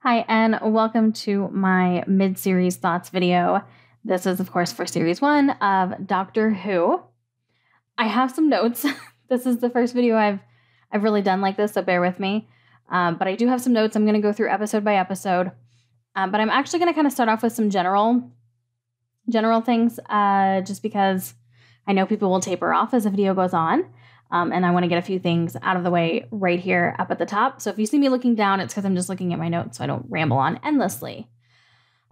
Hi, and welcome to my mid-series thoughts video. This is, of course, for series 1 of Doctor Who. I have some notes. This is the first video I've really done like this, so bear with me. But I do have some notes. I'm going to go through episode by episode. But I'm actually going to kind of start off with some general things, just because I know people will taper off as the video goes on. And I want to get a few things out of the way right here up at the top. So if you see me looking down, it's because I'm just looking at my notes so I don't ramble on endlessly.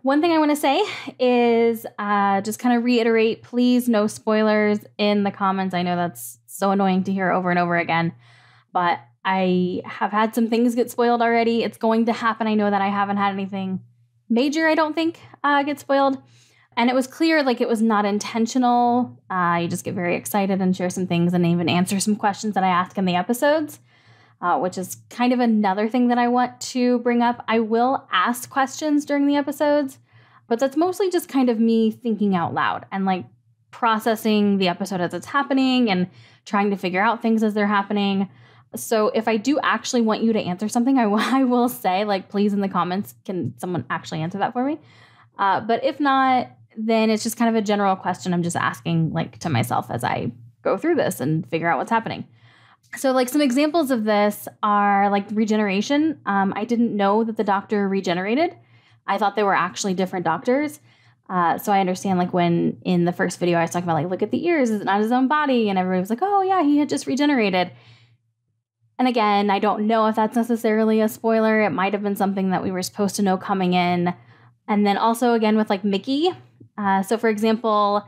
One thing I want to say is just kind of reiterate, please, no spoilers in the comments. I know that's so annoying to hear over and over again, but I have had some things get spoiled already. It's going to happen. I know that I haven't had anything major, I don't think, get spoiled. And it was clear, like, it was not intentional. You just get very excited and share some things and even answer some questions that I ask in the episodes, which is kind of another thing that I want to bring up. I will ask questions during the episodes, but that's mostly just kind of me thinking out loud and, like, processing the episode as it's happening and trying to figure out things as they're happening. So if I do actually want you to answer something, I will say, like, please in the comments, can someone actually answer that for me? But if not, then it's just kind of a general question I'm just asking, like, to myself as I go through this and figure out what's happening. So, like, some examples of this are, like, regeneration. I didn't know that the Doctor regenerated. I thought they were actually different doctors. So I understand, like, when in the first video I was talking about, like, look at the ears, is it not his own body? And everybody was like, oh, yeah, he had just regenerated. And again, I don't know if that's necessarily a spoiler. It might have been something that we were supposed to know coming in. And then also, again, with, like, Mickey. So, for example,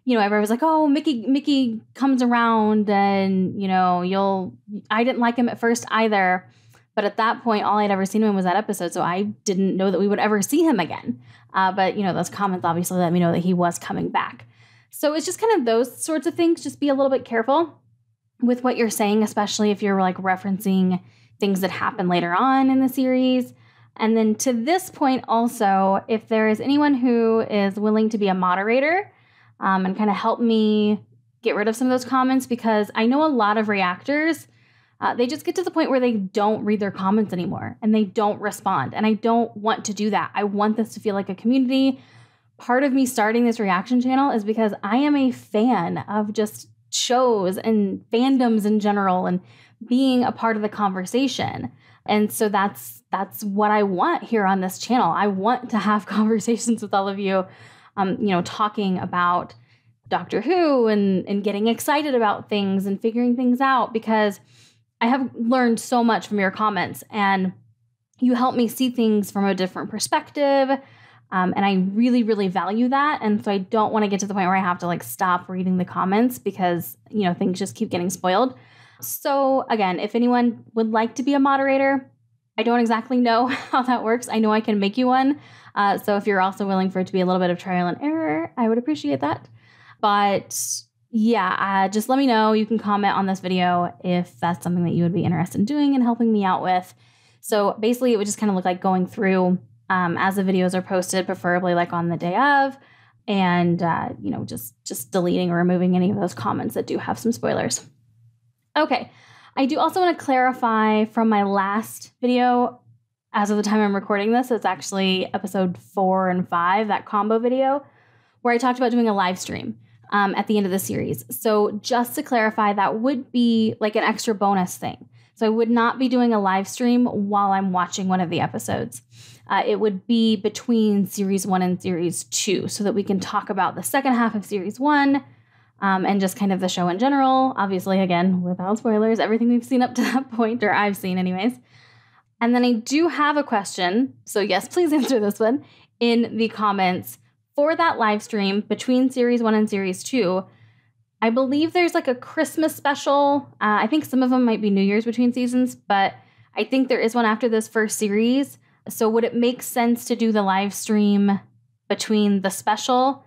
you know, everybody was like, oh, Mickey comes around and, you know, I didn't like him at first either. But at that point, all I'd ever seen him was that episode. So I didn't know that we would ever see him again. But, you know, those comments obviously let me know that he was coming back. So it's just kind of those sorts of things. Just be a little bit careful with what you're saying, especially if you're, like, referencing things that happen later on in the series. And then to this point also, if there is anyone who is willing to be a moderator and kind of help me get rid of some of those comments, because I know a lot of reactors, they just get to the point where they don't read their comments anymore and they don't respond. And I don't want to do that. I want this to feel like a community. Part of me starting this reaction channel is because I am a fan of just shows and fandoms in general and being a part of the conversation. And so that's what I want here on this channel. I want to have conversations with all of you, you know, talking about Doctor Who and getting excited about things and figuring things out, because I have learned so much from your comments and you help me see things from a different perspective. And I really, really value that. And so I don't want to get to the point where I have to, like, stop reading the comments because, you know, things just keep getting spoiled. So again, if anyone would like to be a moderator, I don't exactly know how that works. I know I can make you one. So if you're also willing for it to be a little bit of trial and error, I would appreciate that. But yeah, just let me know. You can comment on this video if that's something that you would be interested in doing and helping me out with. So basically, it would just kind of look like going through as the videos are posted, preferably like on the day of, and you know, just deleting or removing any of those comments that do have some spoilers. Okay, I do also want to clarify from my last video, as of the time I'm recording this, it's actually episode 4 and 5, that combo video, where I talked about doing a live stream at the end of the series. So just to clarify, that would be like an extra bonus thing. So I would not be doing a live stream while I'm watching one of the episodes. It would be between series 1 and series 2 so that we can talk about the second half of series 1, and just kind of the show in general. Obviously, again, without spoilers, everything we've seen up to that point, or I've seen anyways. And then I do have a question. So yes, please answer this one in the comments for that live stream between series 1 and series 2. I believe there's, like, a Christmas special. I think some of them might be New Year's between seasons, but I think there is one after this first series. So would it make sense to do the live stream between the special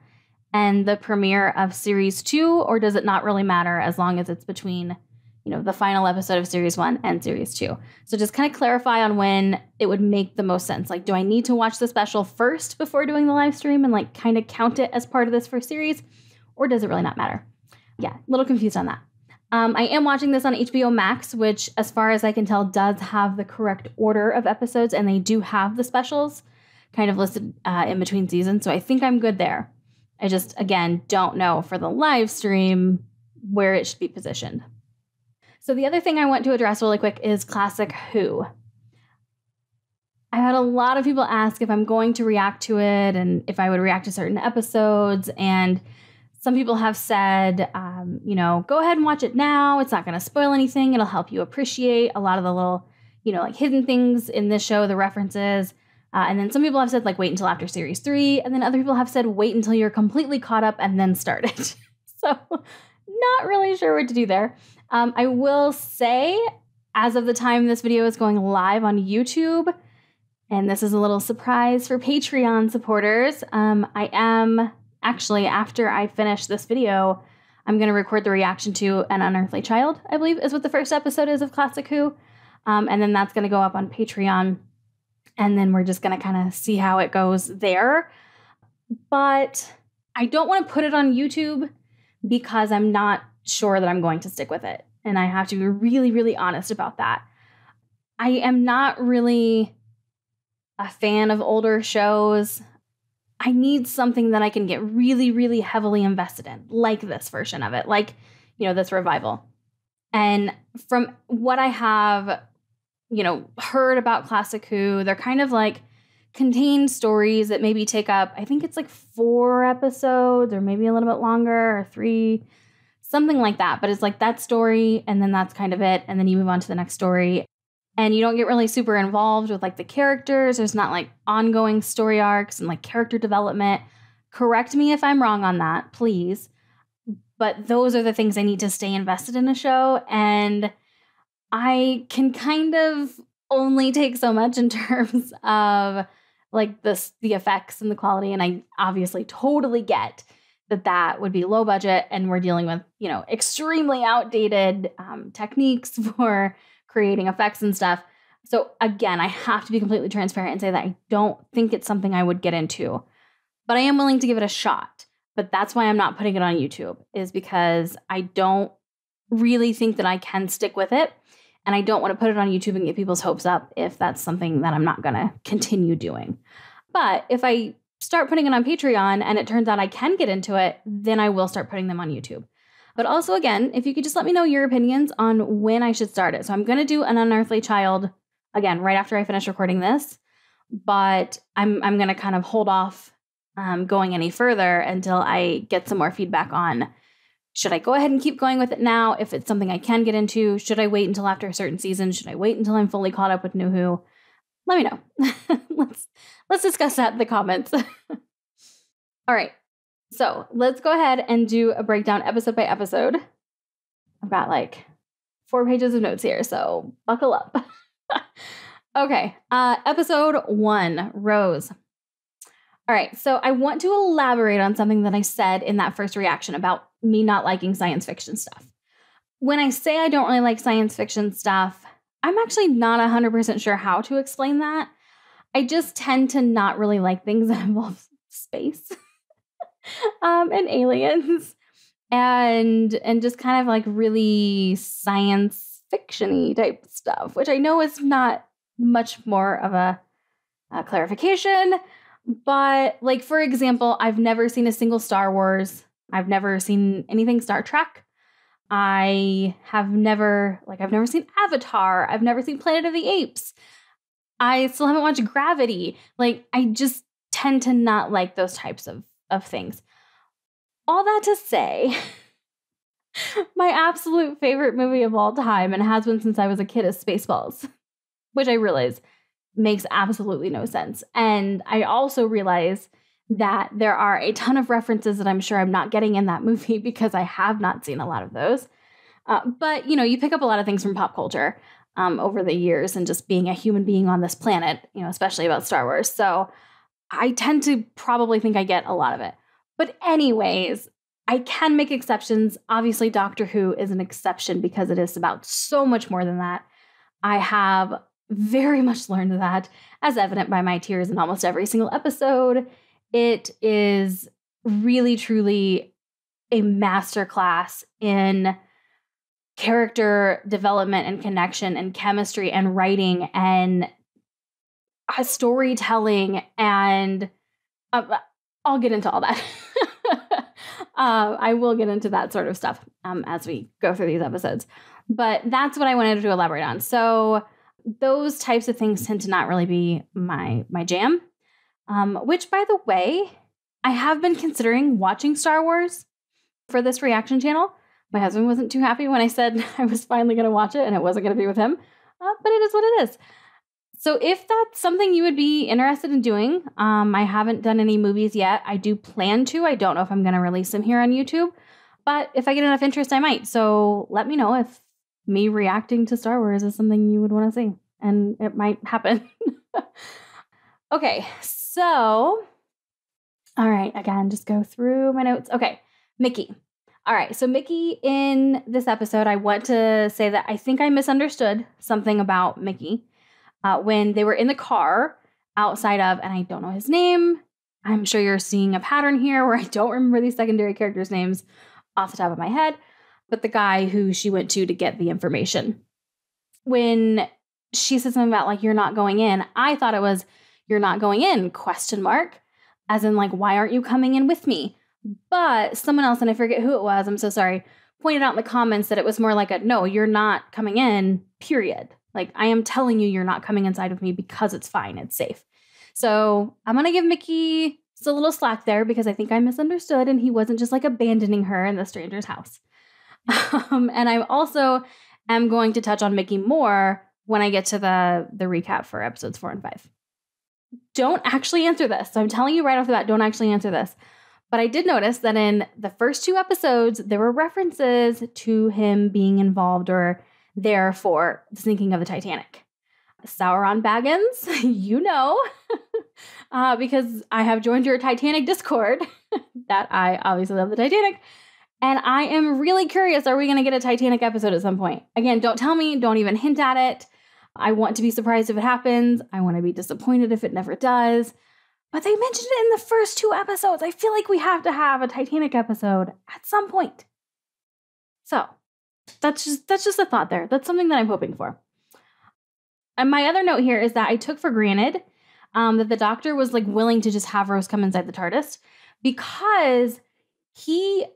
and the premiere of series 2, or does it not really matter as long as it's between, you know, the final episode of series 1 and series 2? So just kind of clarify on when it would make the most sense. Like, do I need to watch the special first before doing the live stream and, like, kind of count it as part of this first series, or does it really not matter? Yeah, a little confused on that. I am watching this on HBO Max, which, as far as I can tell, does have the correct order of episodes, and they do have the specials kind of listed in between seasons, so I think I'm good there. I just, again, don't know for the live stream where it should be positioned. So the other thing I want to address really quick is Classic Who. I had a lot of people ask if I'm going to react to it and if I would react to certain episodes. And some people have said, go ahead and watch it now. It's not going to spoil anything. It'll help you appreciate a lot of the little, like hidden things in this show, the references. And then some people have said, like, wait until after series 3. And then other people have said, wait until you're completely caught up and then start it. So not really sure what to do there. I will say, as of the time this video is going live on YouTube, and this is a little surprise for Patreon supporters, I am actually, after I finish this video, I'm going to record the reaction to An Unearthly Child, I believe is what the first episode is of Classic Who. And then that's going to go up on Patreon. And then we're just going to kind of see how it goes there. But I don't want to put it on YouTube because I'm not sure that I'm going to stick with it. And I have to be really, really honest about that. I am not really a fan of older shows. I need something that I can get really, really heavily invested in, like this version of it, like, this revival. And from what I have, heard about Classic Who, they're kind of like contained stories that maybe take up, I think it's like 4 episodes or maybe a little bit longer, or 3, something like that. But it's like that story, and then that's kind of it. And then you move on to the next story. And you don't get really super involved with like the characters. There's not like ongoing story arcs and like character development. Correct me if I'm wrong on that, please. But those are the things I need to stay invested in a show. And I can kind of only take so much in terms of like the effects and the quality. And I obviously totally get that would be low budget. And we're dealing with, extremely outdated techniques for creating effects and stuff. So again, I have to be completely transparent and say that I don't think it's something I would get into, but I am willing to give it a shot. But that's why I'm not putting it on YouTube, is because I don't really think that I can stick with it. And I don't want to put it on YouTube and get people's hopes up if that's something that I'm not going to continue doing. But if I start putting it on Patreon and it turns out I can get into it, then I will start putting them on YouTube. But also, again, if you could just let me know your opinions on when I should start it. So I'm going to do An Unearthly Child, again, right after I finish recording this. But I'm going to kind of hold off going any further until I get some more feedback on, should I go ahead and keep going with it now if it's something I can get into? Should I wait until after a certain season? Should I wait until I'm fully caught up with NuWho? Let me know. Let's discuss that in the comments. All right. So let's go ahead and do a breakdown episode by episode. I've got like 4 pages of notes here, so buckle up. Okay, episode 1, Rose. All right, so I want to elaborate on something that I said in that first reaction about me not liking science fiction stuff. When I say I don't really like science fiction stuff, I'm actually not 100% sure how to explain that. I just tend to not really like things that involve space. And aliens and just kind of like really science fiction-y type stuff, which I know is not much more of a clarification. But like, for example, I've never seen a single Star Wars. I've never seen anything Star Trek. I've never seen Avatar. I've never seen Planet of the Apes. I still haven't watched Gravity. Like, I just tend to not like those types of things. All that to say, my absolute favorite movie of all time, and has been since I was a kid, is Spaceballs, which I realize makes absolutely no sense. And I also realize that there are a ton of references that I'm sure I'm not getting in that movie because I have not seen a lot of those. But, you pick up a lot of things from pop culture over the years and just being a human being on this planet, especially about Star Wars. So I tend to probably think I get a lot of it. But anyways, I can make exceptions. Obviously, Doctor Who is an exception because it is about so much more than that. I have very much learned that, as evident by my tears in almost every single episode. It is really, truly a masterclass in character development and connection and chemistry and writing and storytelling. And I'll get into all that. I will get into that sort of stuff as we go through these episodes. But that's what I wanted to elaborate on. So those types of things tend to not really be my jam. Which, by the way, I have been considering watching Star Wars for this reaction channel. My husband wasn't too happy when I said I was finally going to watch it and it wasn't going to be with him. But it is what it is. So if that's something you would be interested in doing, I haven't done any movies yet. I do plan to. I don't know if I'm going to release them here on YouTube. But if I get enough interest, I might. So let me know if me reacting to Star Wars is something you would want to see. And it might happen. Okay, so, all right, again, just go through my notes. Okay, Mickey. All right, so Mickey, in this episode, I want to say that I think I misunderstood something about Mickey when they were in the car outside of, and I don't know his name. I'm sure you're seeing a pattern here where I don't remember these secondary characters' names off the top of my head, but the guy who she went to get the information. When she said something about, like, you're not going in, I thought it was, you're not going in, ? As in, like, why aren't you coming in with me? But someone else, and I forget who it was, I'm so sorry, pointed out in the comments that it was more like a, no, you're not coming in, period. Like, I am telling you, you're not coming inside with me because it's fine, it's safe. So I'm going to give Mickey a little slack there because I think I misunderstood and he wasn't just like abandoning her in the stranger's house. And I also am going to touch on Mickey more when I get to the recap for episodes 4 and 5. Don't actually answer this. So I'm telling you right off the bat, don't actually answer this. But I did notice that in the first 2 episodes, there were references to him being involved or there for the sinking of the Titanic. Sauron Baggins, you know, because I have joined your Titanic Discord, that I obviously love the Titanic. And I am really curious, are we going to get a Titanic episode at some point? Again, don't tell me, don't even hint at it. I want to be surprised if it happens. I want to be disappointed if it never does. But they mentioned it in the first 2 episodes. I feel like we have to have a Titanic episode at some point. So that's just a thought there. That's something that I'm hoping for. And my other note here is that I took for granted that the Doctor was like willing to just have Rose come inside the TARDIS because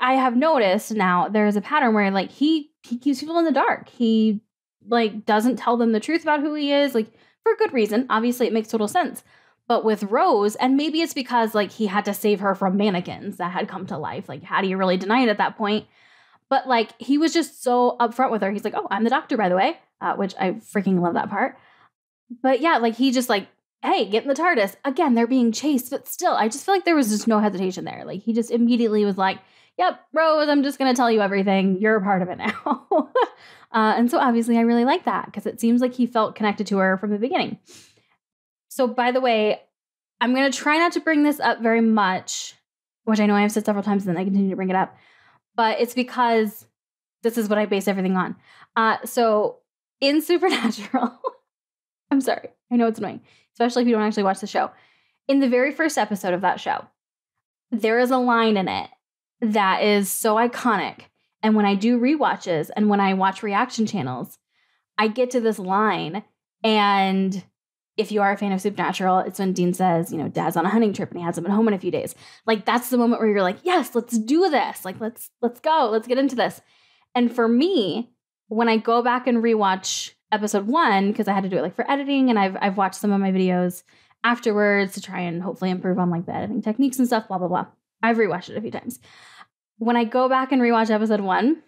I have noticed now there's a pattern where like he keeps people in the dark. He like doesn't tell them the truth about who he is, like for good reason. Obviously, it makes total sense. But with Rose, and maybe it's because like he had to save her from mannequins that had come to life. Like, how do you really deny it at that point? But like he was just so upfront with her. He's like, "Oh, I'm the Doctor, by the way," which I freaking love that part. But yeah, like he just like, "Hey, get in the TARDIS." Again, they're being chased, but still, I just feel like there was just no hesitation there. Like he just immediately was like, "Yep, Rose, I'm just gonna tell you everything. You're a part of it now." And so obviously I really like that because it seems like he felt connected to her from the beginning. So by the way, I'm going to try not to bring this up very much, which I know I have said several times and then I continue to bring it up, but it's because this is what I base everything on. So in Supernatural, I'm sorry, I know it's annoying, especially if you don't actually watch the show. In the very first episode of that show, there is a line in it that is so iconic. And when I do rewatches and when I watch reaction channels, I get to this line. And if you are a fan of Supernatural, it's when Dean says, you know, Dad's on a hunting trip and he hasn't been home in a few days. Like, that's the moment where you're like, yes, let's do this. Like, let's go. Let's get into this. And for me, when I go back and rewatch episode 1, because I had to do it like for editing, and I've watched some of my videos afterwards to try and hopefully improve on like the editing techniques and stuff, blah, blah, blah. I've rewatched it a few times. When I go back and rewatch episode 1,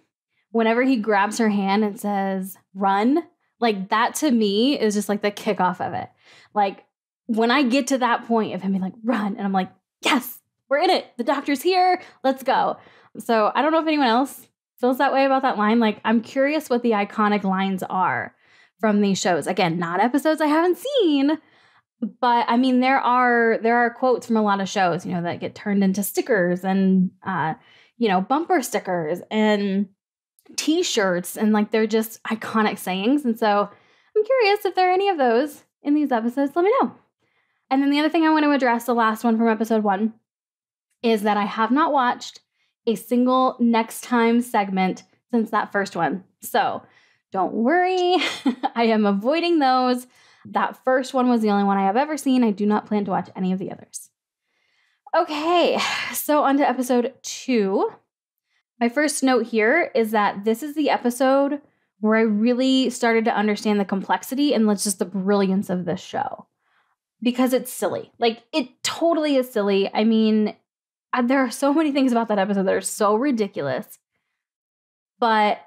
whenever he grabs her hand and says, "Run," like that to me is just like the kickoff of it. Like when I get to that point of him being like, "Run," and I'm like, yes, we're in it. The Doctor's here. Let's go. So I don't know if anyone else feels that way about that line. Like, I'm curious what the iconic lines are from these shows. Again, not episodes I haven't seen, but I mean, there are quotes from a lot of shows, you know, that get turned into stickers and, you know, bumper stickers and t-shirts, and like they're just iconic sayings. And so I'm curious if there are any of those in these episodes. Let me know. And then the other thing I want to address, the last one from episode 1, is that I have not watched a single Next Time segment since that first one. So don't worry, I am avoiding those. That first one was the only one I have ever seen. I do not plan to watch any of the others. Okay, so on to episode 2. My first note here is that this is the episode where I really started to understand the complexity and just the brilliance of this show. Because it's silly. Like, it totally is silly. I mean, there are so many things about that episode that are so ridiculous. But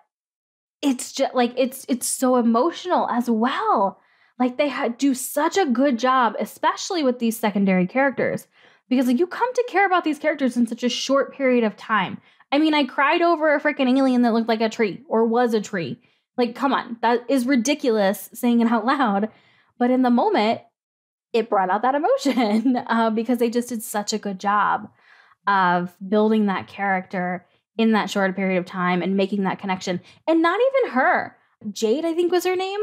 it's just like, it's so emotional as well. Like, they do such a good job, especially with these secondary characters. Because like, you come to care about these characters in such a short period of time. I mean, I cried over a freaking alien that looked like a tree or was a tree. Like, come on. That is ridiculous saying it out loud. But in the moment, it brought out that emotion because they just did such a good job of building that character in that short period of time and making that connection. And not even her. Jade, I think was her name.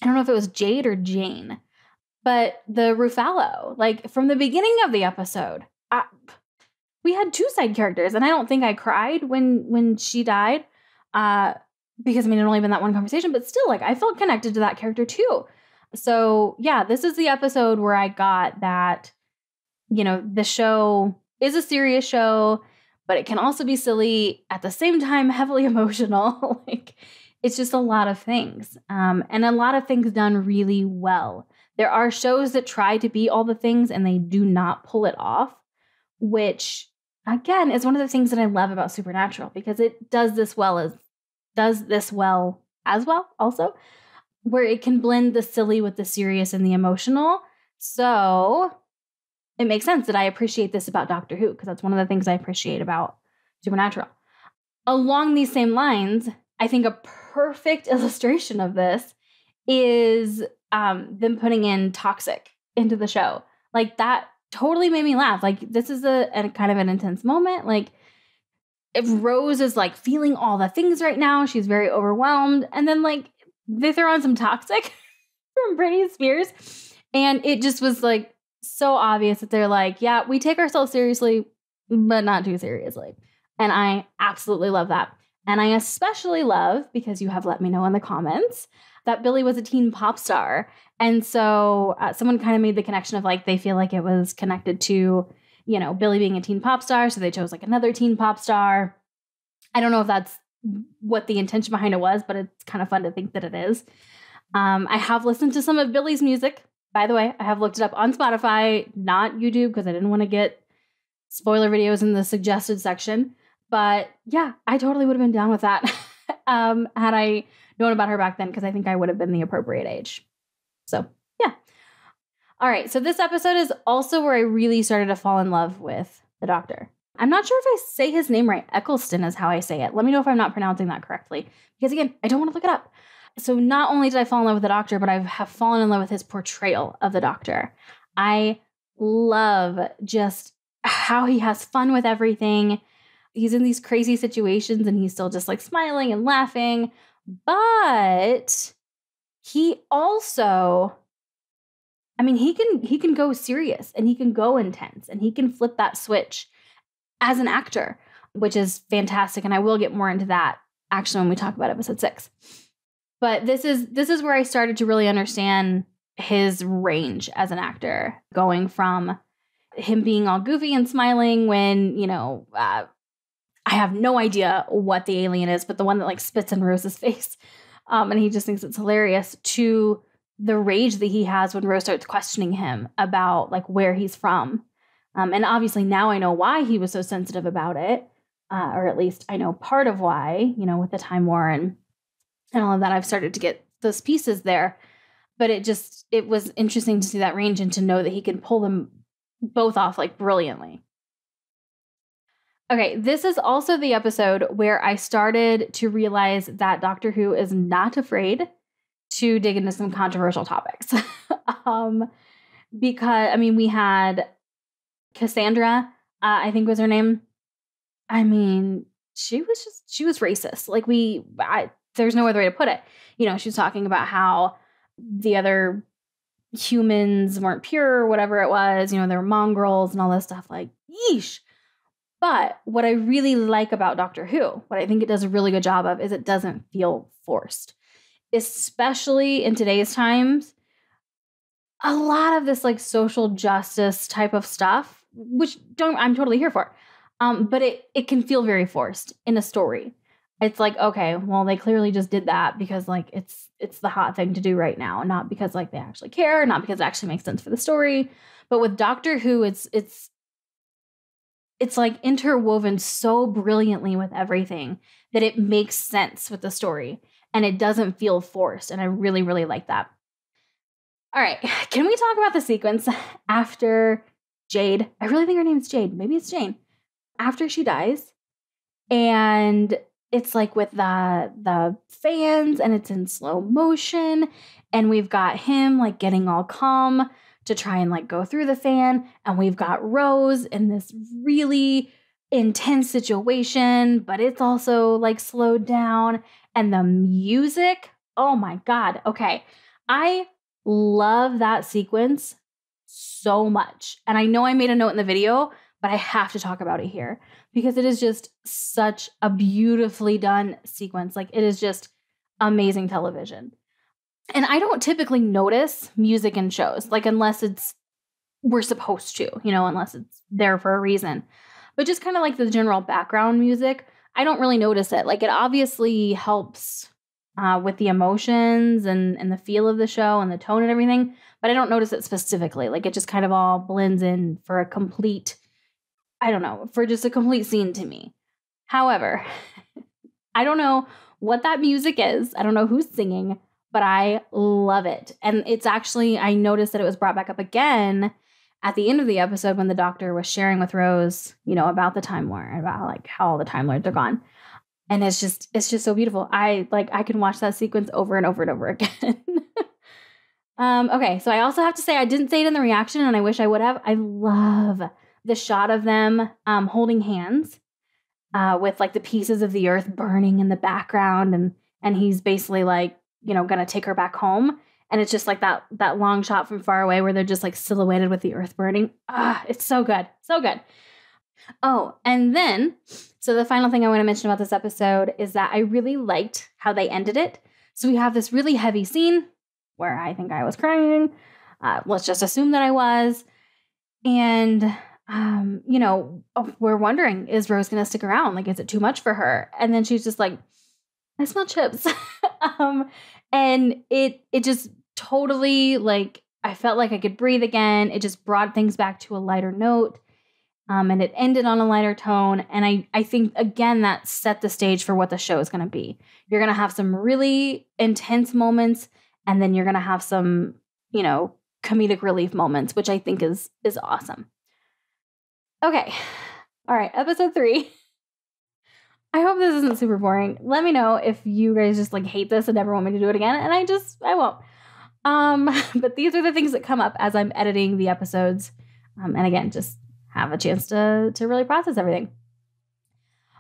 I don't know if it was Jade or Jane. But the Ruffalo, like from the beginning of the episode, we had 2 side characters. And I don't think I cried when she died because, I mean, it only been that one conversation. But still, like, I felt connected to that character too. So, yeah, this is the episode where I got that, you know, the show is a serious show, but it can also be silly at the same time, heavily emotional. Like, it's just a lot of things and a lot of things done really well. There are shows that try to be all the things and they do not pull it off, which, again, is one of the things that I love about Supernatural because it does this well also, where it can blend the silly with the serious and the emotional. So it makes sense that I appreciate this about Doctor Who because that's one of the things I appreciate about Supernatural. Along these same lines, I think a perfect illustration of this is them putting in Toxic into the show. Like, that totally made me laugh. Like, this is a kind of an intense moment. Like, if Rose is like feeling all the things right now, she's very overwhelmed. And then like they throw on some Toxic from Britney Spears. And it just was like so obvious that they're like, yeah, we take ourselves seriously, but not too seriously. And I absolutely love that. And I especially love, because you have let me know in the comments, that Billy was a teen pop star. And so someone kind of made the connection of like, they feel like it was connected to, you know, Billy being a teen pop star. So they chose like another teen pop star. I don't know if that's what the intention behind it was, but it's kind of fun to think that it is. I have listened to some of Billy's music. By the way, I have looked it up on Spotify, not YouTube, because I didn't want to get spoiler videos in the suggested section. But yeah, I totally would have been down with that had I known about her back then, because I think I would have been the appropriate age. So yeah. All right. So this episode is also where I really started to fall in love with the Doctor. I'm not sure if I say his name right. Eccleston is how I say it. Let me know if I'm not pronouncing that correctly. Because again, I don't want to look it up. So not only did I fall in love with the Doctor, but I have fallen in love with his portrayal of the Doctor. I love just how he has fun with everything. He's in these crazy situations and he's still just like smiling and laughing. But he also, I mean, he can go serious and he can go intense and he can flip that switch as an actor, which is fantastic. And I will get more into that actually when we talk about episode 6. But this is where I started to really understand his range as an actor, going from him being all goofy and smiling when, you know, I have no idea what the alien is, but the one that like spits in Rose's face and he just thinks it's hilarious, to the rage that he has when Rose starts questioning him about like where he's from. And obviously now I know why he was so sensitive about it, or at least I know part of why, you know, with the Time War and all of that. I've started to get those pieces there, but it was interesting to see that range and to know that he can pull them both off like brilliantly. Okay, this is also the episode where I started to realize that Doctor Who is not afraid to dig into some controversial topics. Because, I mean, we had Cassandra, I think was her name. I mean, she was racist. Like there's no other way to put it. You know, she was talking about how the other humans weren't pure or whatever it was. You know, they were mongrels and all this stuff. Like, yeesh. But what I really like about Doctor Who, what I think it does a really good job of, is it doesn't feel forced. Especially in today's times, a lot of this like social justice type of stuff, which I'm totally here for. But it can feel very forced in a story. It's like, okay, well, they clearly just did that because like it's the hot thing to do right now, not because like they actually care, not because it actually makes sense for the story. But with Doctor Who, it's like interwoven so brilliantly with everything that it makes sense with the story and it doesn't feel forced. And I really, really like that. All right, can we talk about the sequence after Jade? I really think her name is Jade. Maybe it's Jane. After she dies, and it's like with the fans, and it's in slow motion, and we've got him like getting all calm to try and like go through the fan, and we've got Rose in this really intense situation, but it's also like slowed down, and the music, oh my God. Okay, I love that sequence so much. And I know I made a note in the video, but I have to talk about it here because it is just such a beautifully done sequence. Like it is just amazing television. And I don't typically notice music in shows, like unless we're supposed to, unless it's there for a reason. But just kind of like the general background music, I don't really notice it. Like it obviously helps with the emotions and the feel of the show and the tone and everything, but I don't notice it specifically. Like it just kind of all blends in for a complete, for just a complete scene to me. However, I don't know what that music is. I don't know who's singing, but I love it. And it's actually, I noticed that it was brought back up again at the end of the episode when the Doctor was sharing with Rose, about the Time Lord, about like how all the Time Lords are gone. And it's just so beautiful. I can watch that sequence over and over and over again. Okay, so I also have to say, I didn't say it in the reaction and I wish I would have. I love the shot of them holding hands with like the pieces of the earth burning in the background. And he's basically like, gonna take her back home. And it's just like that long shot from far away where they're just like silhouetted with the earth burning. It's so good. So good. Oh, and then, so the final thing I want to mention about this episode is that I really liked how they ended it. So we have this really heavy scene where I think I was crying. Let's just assume that I was. And, we're wondering, is Rose going to stick around? Like, is it too much for her? And then she's just like, I smell chips. And it just totally, like, I felt like I could breathe again. It just brought things back to a lighter note. And it ended on a lighter tone. And I think, again, that set the stage for what the show is going to be. You're going to have some really intense moments, and then you're going to have some, comedic relief moments, which I think is awesome. Okay. All right. Episode 3. I hope this isn't super boring. Let me know if you guys just like hate this and never want me to do it again. And I won't. But these are the things that come up as I'm editing the episodes. And again, just have a chance to really process everything.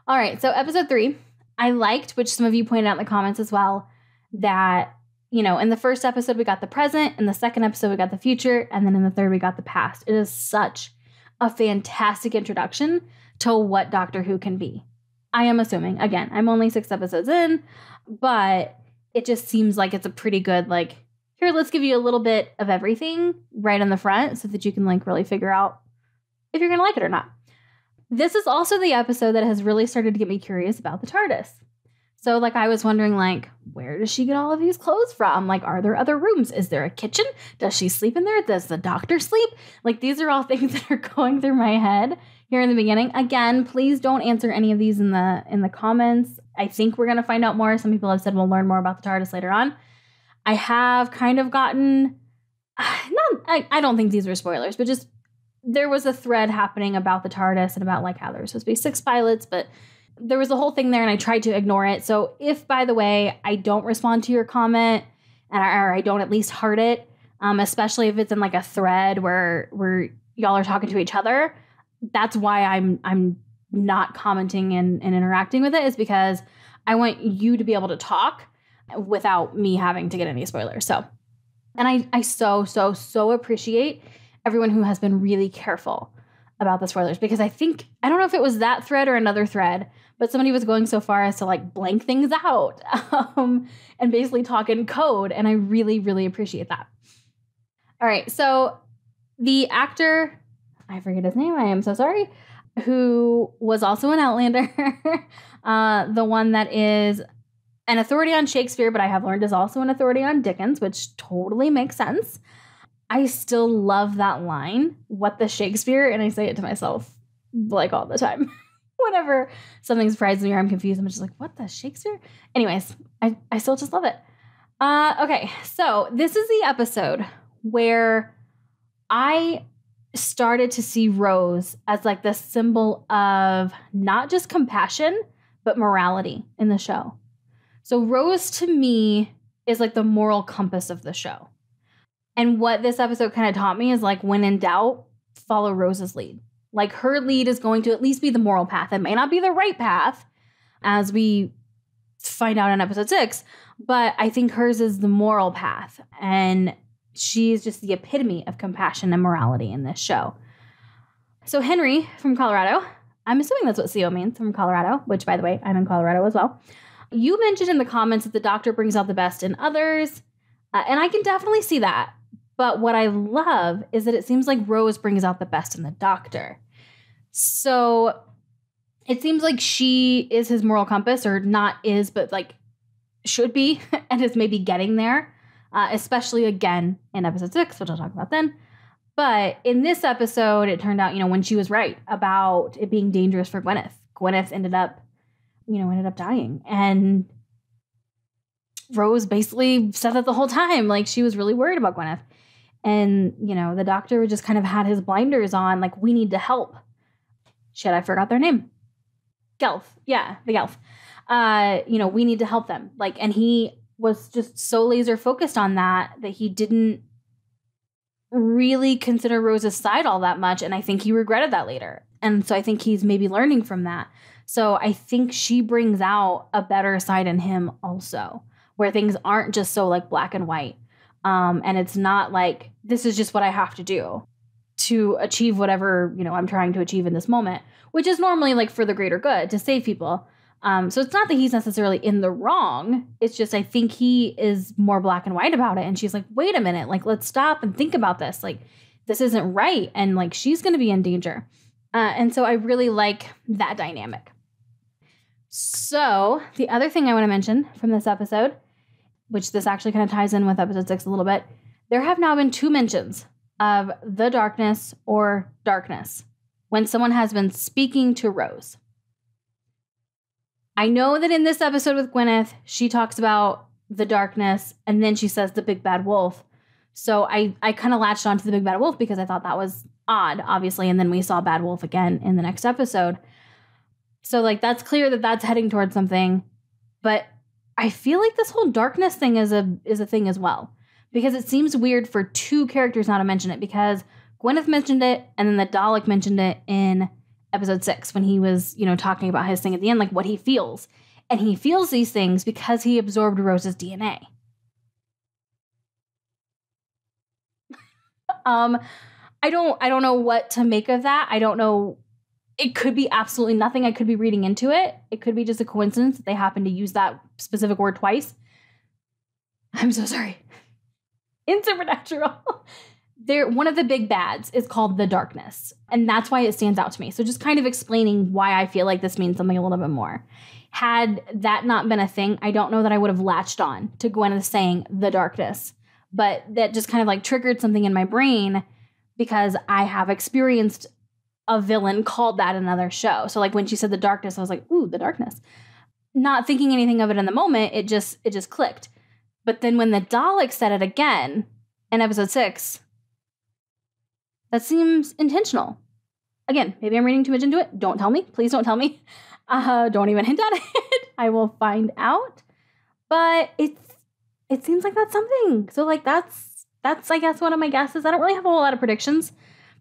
All right, so episode 3, I liked, which some of you pointed out in the comments as well, that, in the first episode we got the present, in the second episode we got the future, and then in the third we got the past. It is such a fantastic introduction to what Doctor Who can be. I am assuming, again, I'm only 6 episodes in, but it just seems like it's a pretty good, like, here, let's give you a little bit of everything right on the front so that you can like really figure out if you're going to like it or not. This is also the episode that has really started to get me curious about the TARDIS. So like I was wondering like, where does she get all of these clothes from? Like, are there other rooms? Is there a kitchen? Does she sleep in there? Does the Doctor sleep? Like, these are all things that are going through my head here in the beginning. Again, please don't answer any of these in the comments. I think we're going to find out more. Some people have said we'll learn more about the TARDIS later on. I have kind of gotten, I don't think these were spoilers, but just there was a thread happening about the TARDIS and about like how there was supposed to be 6 pilots, but there was a whole thing there and I tried to ignore it. So if, by the way, I don't respond to your comment or I don't at least heart it, especially if it's in like a thread where y'all are talking to each other, that's why I'm not commenting and interacting with it, is because I want you to be able to talk without me having to get any spoilers. So, and I so appreciate everyone who has been really careful about the spoilers because I don't know if it was that thread or another thread, but somebody was going so far as to like blank things out and basically talk in code. And I really, really appreciate that. All right. So the actor, I forget his name. I am so sorry. Who was also an Outlander. The one that is an authority on Shakespeare, but I have learned is also an authority on Dickens, which totally makes sense. I still love that line, what the Shakespeare, and I say it to myself like all the time. Whenever something surprises me or I'm confused, I'm just like, what the Shakespeare? Anyways, I still just love it. Okay, so this is the episode where I started to see Rose as like the symbol of not just compassion, but morality in the show. So Rose to me is like the moral compass of the show. And what this episode kind of taught me is like, when in doubt, follow Rose's lead. Like her lead is going to at least be the moral path. It may not be the right path, as we find out in episode 6, but I think hers is the moral path. And she is just the epitome of compassion and morality in this show. So Henry from Colorado, I'm assuming that's what CO means, from Colorado, which by the way, I'm in Colorado as well. You mentioned in the comments that the doctor brings out the best in others. And I can definitely see that. But what I love is that it seems like Rose brings out the best in the doctor. So it seems like she is his moral compass, or not is, but like should be, and is maybe getting there, especially again in episode 6, which I'll talk about then. But in this episode, it turned out, when she was right about it being dangerous for Gwyneth. Gwyneth ended up dying. And Rose basically said that the whole time, like she was really worried about Gwyneth. And, the doctor just kind of had his blinders on, like, we need to help. Shit, I forgot their name. Gelf. Yeah, the Gelf. We need to help them. Like, and he was just so laser focused on that he didn't really consider Rose's side all that much. And I think he regretted that later. And so I think he's maybe learning from that. So I think she brings out a better side in him also, where things aren't just so like black and white. And it's not like, this is just what I have to do to achieve whatever, I'm trying to achieve in this moment, which is normally like for the greater good, to save people. So it's not that he's necessarily in the wrong. It's just, I think he is more black and white about it. And she's like, wait a minute, like, let's stop and think about this. Like, this isn't right. And like, she's going to be in danger. And so I really like that dynamic. So the other thing I want to mention from this episode, which this actually kind of ties in with episode 6 a little bit, there have now been 2 mentions of the darkness or darkness when someone has been speaking to Rose. I know that in this episode with Gwyneth, she talks about the darkness and then she says the big bad wolf. So I kind of latched onto the big bad wolf because I thought that was odd, obviously. And then we saw bad wolf again in the next episode. So like, that's clear that that's heading towards something. But I feel like this whole darkness thing is a thing as well, because it seems weird for 2 characters not to mention it, because Gwyneth mentioned it and then the Dalek mentioned it in episode 6 when he was, talking about his thing at the end, like what he feels. And he feels these things because he absorbed Rose's DNA. I don't know what to make of that. I don't know. It could be absolutely nothing. I could be reading into it. It could be just a coincidence that they happen to use that specific word twice. I'm so sorry. In Supernatural, one of the big bads is called the darkness. And that's why it stands out to me. So just kind of explaining why I feel like this means something a little bit more. Had that not been a thing, I don't know that I would have latched on to Gwyneth saying the darkness. But that just kind of like triggered something in my brain because I have experienced a villain called that in another show. So like when she said the darkness, I was like, ooh, the darkness. Not thinking anything of it in the moment, it just clicked. But then when the Dalek said it again in episode 6, that seems intentional. Again, maybe I'm reading too much into it. Don't tell me. Please don't tell me. Don't even hint at it. I will find out. But it seems like that's something. So like that's I guess one of my guesses. I don't really have a whole lot of predictions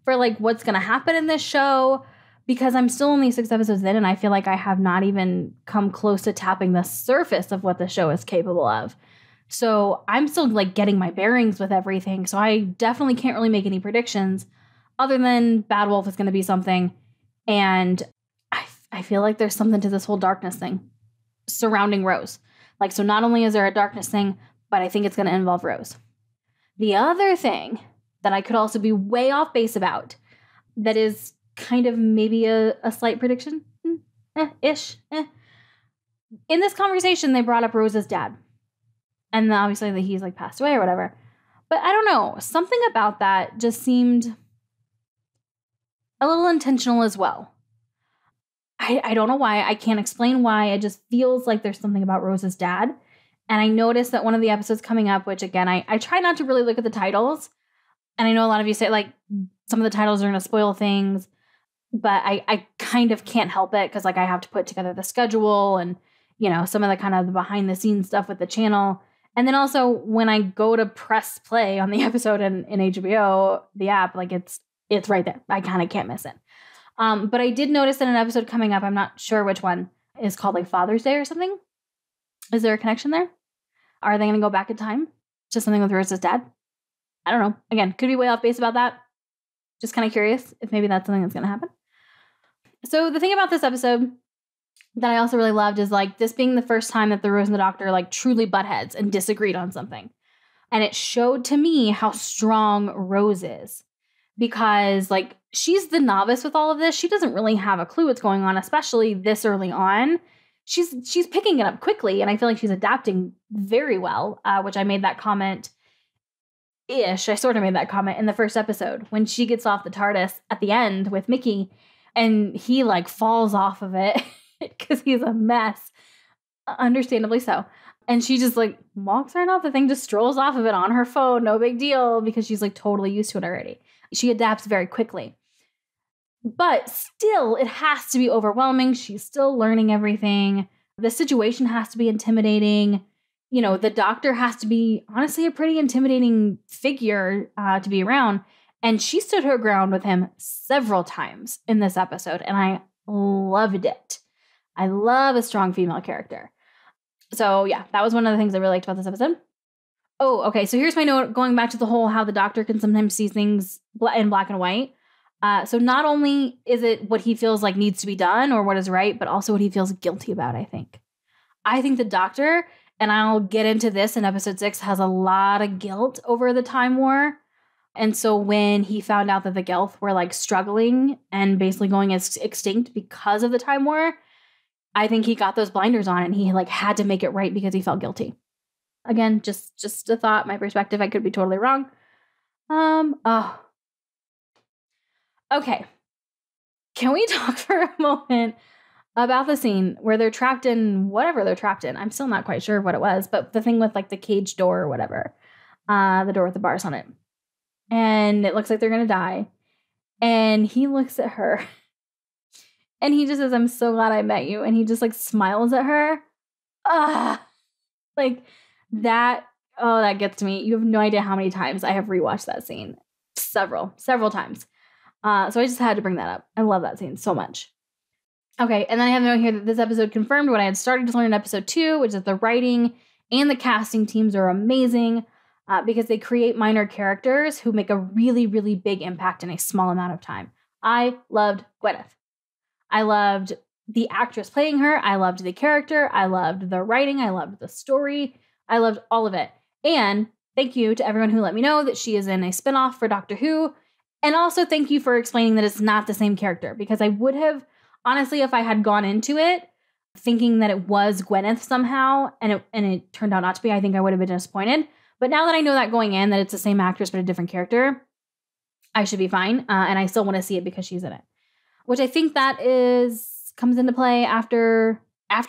for like what's going to happen in this show, because I'm still only 6 episodes in and I feel like I have not even come close to tapping the surface of what the show is capable of. So I'm still like getting my bearings with everything. So I definitely can't really make any predictions other than Bad Wolf is going to be something. And I feel like there's something to this whole darkness thing surrounding Rose. Like, so not only is there a darkness thing, but I think it's going to involve Rose. The other thing that I could also be way off base about, that is kind of maybe a slight prediction, ish. In this conversation, they brought up Rose's dad. And obviously that he's like passed away or whatever. But I don't know. Something about that just seemed a little intentional as well. I don't know why. I can't explain why. It just feels like there's something about Rose's dad. And I noticed that one of the episodes coming up, which again, I try not to really look at the titles. And I know a lot of you say like some of the titles are going to spoil things. But I kind of can't help it because like I have to put together the schedule and, you know, some of the kind of the behind the scenes stuff with the channel. And then also when I go to press play on the episode in HBO, the app, like it's right there. I kind of can't miss it. But I did notice that an episode coming up, I'm not sure which one, is called like Father's Day or something. Is there a connection there? Are they going to go back in time? Just something with Rose's dad? I don't know. Again, could be way off base about that. Just kind of curious if maybe that's something that's going to happen. So the thing about this episode that I also really loved is like this being the first time that the Rose and the Doctor like truly butt heads and disagreed on something. And it showed to me how strong Rose is. Because like she's the novice with all of this. She doesn't really have a clue what's going on, especially this early on. She's picking it up quickly, and I feel like she's adapting very well, which I made that comment-ish. I sort of made that comment in the first episode when she gets off the TARDIS at the end with Mickey, and he like falls off of it because he's a mess, understandably so. And she just like walks right off the thing, just strolls off of it on her phone, no big deal, because she's like totally used to it already. She adapts very quickly. But still, it has to be overwhelming. She's still learning everything. The situation has to be intimidating. You know, the Doctor has to be, honestly, a pretty intimidating figure to be around. And she stood her ground with him several times in this episode, and I loved it. I love a strong female character. So, yeah, that was one of the things I really liked about this episode. Oh, okay, so here's my note going back to the whole how the Doctor can sometimes see things in black and white. So not only is it what he feels like needs to be done or what is right, but also what he feels guilty about, I think. I think the Doctor, and I'll get into this in episode 6, has a lot of guilt over the Time War. And so when he found out that the Gelth were like struggling and basically going extinct because of the Time War, I think he got those blinders on and he like had to make it right because he felt guilty. Again, just a thought, my perspective. I could be totally wrong. Okay. Can we talk for a moment about the scene where they're trapped in whatever they're trapped in? I'm still not quite sure what it was, but the thing with like the cage door or whatever, the door with the bars on it. And it looks like they're going to die. And he looks at her and he just says, "I'm so glad I met you." And he just like smiles at her. Like that. Oh, that gets to me. You have no idea how many times I have rewatched that scene. Several times. So I just had to bring that up. I love that scene so much. Okay, and then I have a note here that this episode confirmed what I had started to learn in episode 2, which is the writing and the casting teams are amazing because they create minor characters who make a really, really big impact in a small amount of time. I loved Gwyneth. I loved the actress playing her. I loved the character. I loved the writing. I loved the story. I loved all of it. And thank you to everyone who let me know that she is in a spinoff for Doctor Who. And also thank you for explaining that it's not the same character, because I would have, honestly, if I had gone into it thinking that it was Gwyneth somehow and it turned out not to be, I think I would have been disappointed. But now that I know that going in, that it's the same actress but a different character, I should be fine. And I still want to see it because she's in it, which I think that comes into play after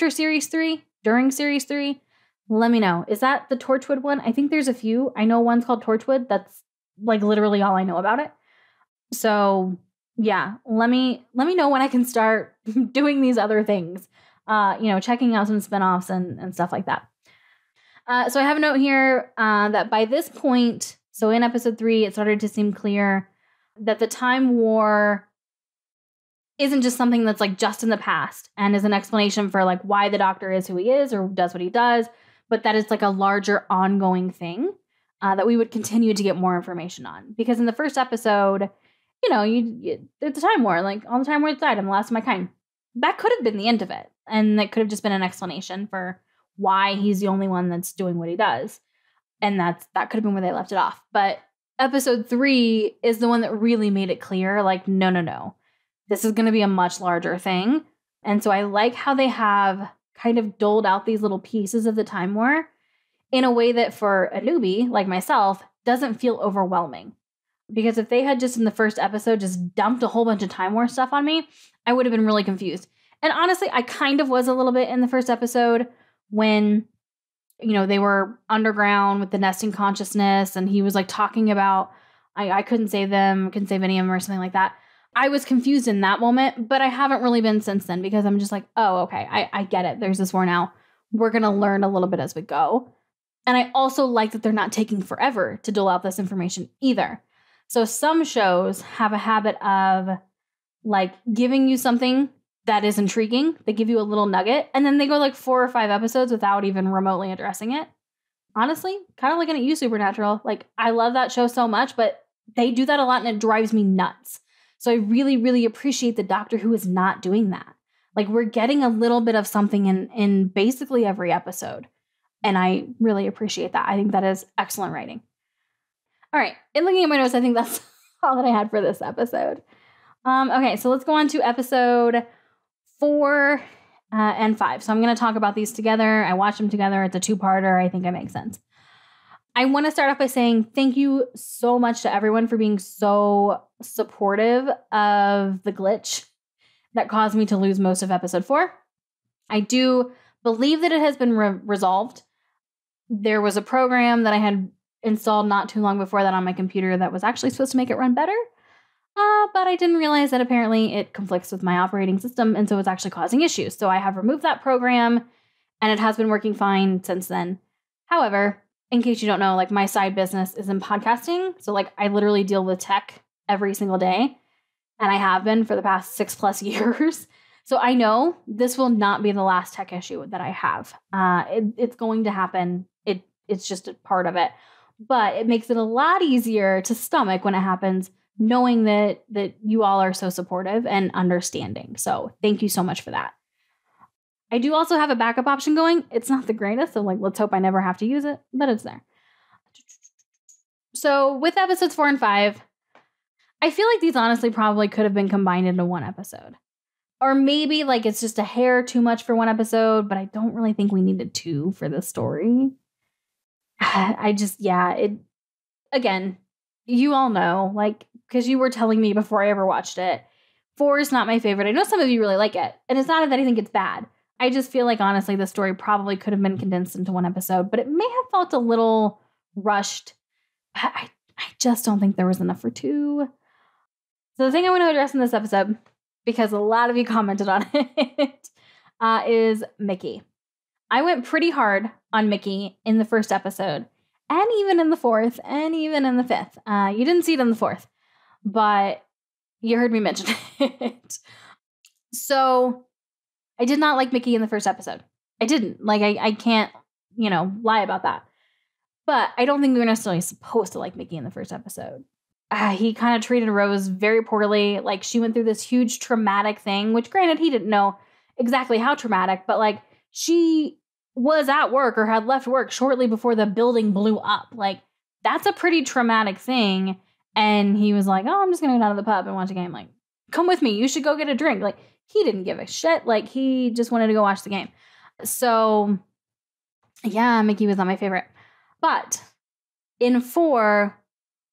series 3, during series 3. Let me know. Is that the Torchwood one? I think there's a few. I know one's called Torchwood. That's like literally all I know about it. So yeah, let me know when I can start doing these other things. Checking out some spinoffs and stuff like that. So I have a note here that by this point, so in episode 3, it started to seem clear that the Time War isn't just something that's like just in the past and is an explanation for like why the Doctor is who he is or does what he does, but that it's like a larger ongoing thing that we would continue to get more information on. Because in the first episode, it's a time war. Like, all the time wars died. I'm the last of my kind. That could have been the end of it. And that could have just been an explanation for why he's the only one that's doing what he does. And that could have been where they left it off. But episode 3 is the one that really made it clear, like, no. This is going to be a much larger thing. And so I like how they have kind of doled out these little pieces of the time war in a way that for a newbie like myself doesn't feel overwhelming. Because if they had just in the first episode just dumped a whole bunch of time war stuff on me, I would have been really confused. And honestly, I kind of was a little bit in the first episode when, they were underground with the nesting consciousness and he was like talking about, I couldn't save them, couldn't save any of them or something like that. I was confused in that moment, but I haven't really been since then because I'm just like, oh, okay, I get it. There's this war now. We're going to learn a little bit as we go. And I also like that they're not taking forever to dole out this information either. So some shows have a habit of like giving you something that is intriguing. They give you a little nugget and then they go like 4 or 5 episodes without even remotely addressing it. Honestly, kind of looking at you, Supernatural. Like, I love that show so much, but they do that a lot and it drives me nuts. So I really, really appreciate the Doctor Who is not doing that. Like, we're getting a little bit of something in basically every episode. And I really appreciate that. I think that is excellent writing. All right. In looking at my notes, I think that's all that I had for this episode. Okay, so let's go on to episode 4 and 5. So I'm going to talk about these together. I watched them together. It's a 2-parter. I think it makes sense. I want to start off by saying thank you so much to everyone for being so supportive of the glitch that caused me to lose most of episode 4. I do believe that it has been resolved. There was a program that I had installed not too long before that on my computer that was actually supposed to make it run better. But I didn't realize that apparently it conflicts with my operating system, and so it's actually causing issues. So I have removed that program, and it has been working fine since then. However, in case you don't know, like, my side business is in podcasting. So, like, I literally deal with tech every single day, and I have been for the past 6+ years. So I know this will not be the last tech issue that I have. It's going to happen. It's just a part of it. But it makes it a lot easier to stomach when it happens, knowing that you all are so supportive and understanding. So thank you so much for that. I do also have a backup option going. It's not the greatest, so like, let's hope I never have to use it, but it's there. So with episodes 4 and 5, I feel like these honestly probably could have been combined into one episode. Or maybe like it's just a hair too much for one episode, but I don't really think we needed 2 for this story. Again, you all know, like, because you were telling me before I ever watched it, 4 is not my favorite. I know some of you really like it, and it's not that I think it's bad. I just feel like, honestly, the story probably could have been condensed into one episode, but it may have felt a little rushed. But I just don't think there was enough for 2. So the thing I want to address in this episode, because a lot of you commented on it, is Mickey. I went pretty hard on Mickey in the first episode, and even in the 4th, and even in the 5th. You didn't see it in the 4th, but you heard me mention it. So I did not like Mickey in the first episode. I didn't. Like, I can't, lie about that. But I don't think we were necessarily supposed to like Mickey in the first episode. He kind of treated Rose very poorly. Like, she went through this huge traumatic thing, which granted, he didn't know exactly how traumatic, but like, she was at work or had left work shortly before the building blew up. Like, that's a pretty traumatic thing. And he was like, oh, I'm just going to go down to the pub and watch a game. Like, come with me. You should go get a drink. Like, he didn't give a shit. Like, he just wanted to go watch the game. So, yeah, Mickey was not my favorite. But in 4,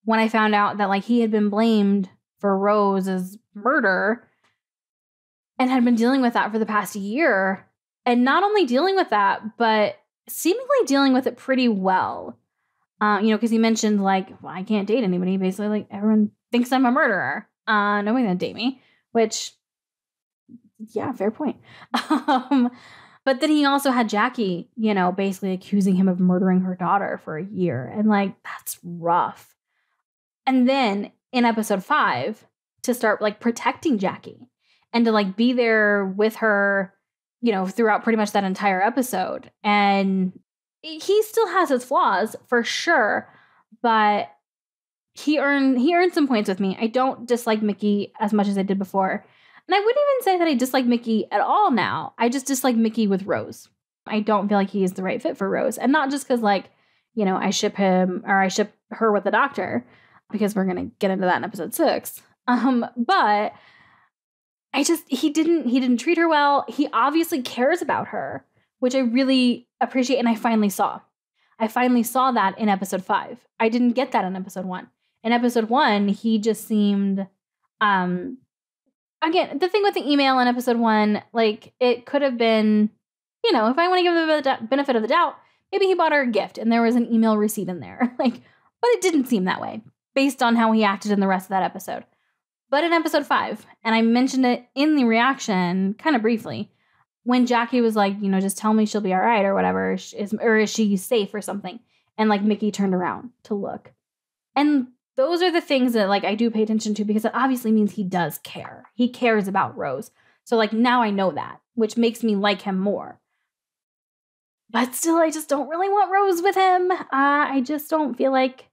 when I found out that, like, he had been blamed for Rose's murder and had been dealing with that for the past year, and not only dealing with that, but seemingly dealing with it pretty well. Because he mentioned, like, well, I can't date anybody. Basically, like, everyone thinks I'm a murderer. Nobody's gonna date me, which, yeah, fair point. But then he also had Jackie, basically accusing him of murdering her daughter for a year. And, like, that's rough. And then in episode 5, to start, like, protecting Jackie and to, like, be there with her, throughout pretty much that entire episode. And he still has his flaws, for sure, but he earned some points with me. I don't dislike Mickey as much as I did before. And I wouldn't even say that I dislike Mickey at all now. I just dislike Mickey with Rose. I don't feel like he is the right fit for Rose. And not just because, like, you know, I ship him or I ship her with the Doctor, because we're going to get into that in episode 6. But he didn't treat her well. He obviously cares about her, which I really appreciate. And I finally saw that in episode 5. I didn't get that in episode 1. In episode 1, he just seemed, again, the thing with the email in episode 1, like, it could have been, you know, if I want to give the benefit of the doubt, maybe he bought her a gift and there was an email receipt in there. Like, but it didn't seem that way based on how he acted in the rest of that episode. But in episode 5, and I mentioned it in the reaction kind of briefly, when Jackie was like, you know, just tell me she'll be all right or whatever, is she safe or something? And like Mickey turned around to look. And those are the things that like I do pay attention to, because it obviously means he does care. He cares about Rose. So like now I know that, which makes me like him more. But still, I just don't really want Rose with him. I just don't feel like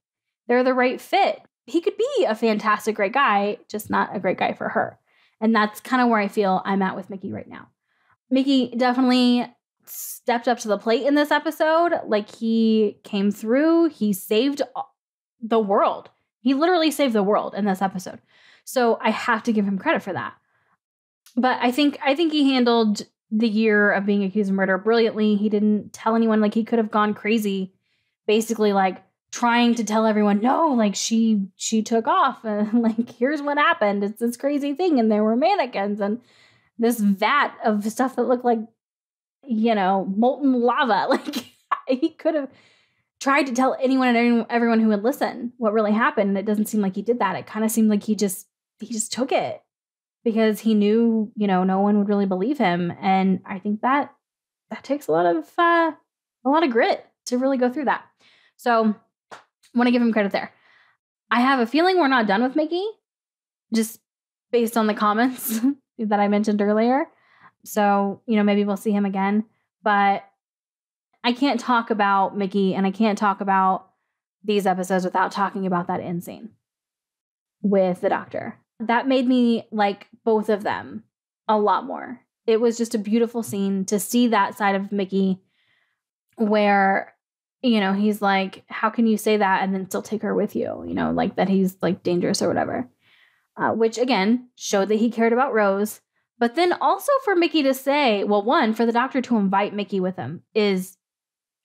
they're the right fit. He could be a fantastic, great guy, just not a great guy for her. And that's kind of where I feel I'm at with Mickey right now. Mickey definitely stepped up to the plate in this episode. Like, he came through. He saved the world. He literally saved the world in this episode. So I have to give him credit for that. But I think he handled the year of being accused of murder brilliantly. He didn't tell anyone. Like, he could have gone crazy, basically like trying to tell everyone, no, like she took off and like, here's what happened. It's this crazy thing. And there were mannequins and this vat of stuff that looked like, you know, molten lava. Like, he could have tried to tell anyone and everyone who would listen what really happened. And it doesn't seem like he did that. It kind of seemed like he just took it because he knew, you know, no one would really believe him. And I think that takes a lot of grit to really go through that. So I want to give him credit there. I have a feeling we're not done with Mickey, just based on the comments that I mentioned earlier. So, you know, maybe we'll see him again. But I can't talk about Mickey and I can't talk about these episodes without talking about that end scene with the Doctor. That made me like both of them a lot more. It was just a beautiful scene to see that side of Mickey where, you know, he's like, how can you say that and then still take her with you? You know, like that he's like dangerous or whatever. Which again, showed that he cared about Rose. But then also for Mickey to say, well, one, for the Doctor to invite Mickey with him is,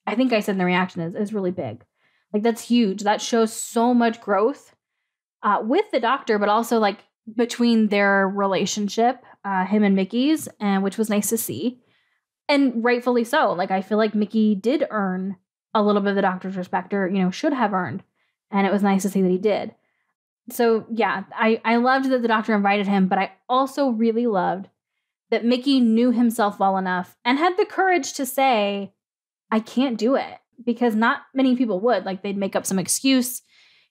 I think I said in the reaction, is really big. Like, that's huge. That shows so much growth with the Doctor, but also like between their relationship, him and Mickey's, and which was nice to see. And rightfully so. Like, I feel like Mickey did earn a little bit of the Doctor's respect, or, you know, should have earned. And it was nice to see that he did. So yeah, I loved that the Doctor invited him, but I also really loved that Mickey knew himself well enough and had the courage to say, I can't do it, because not many people would. Like, they'd make up some excuse,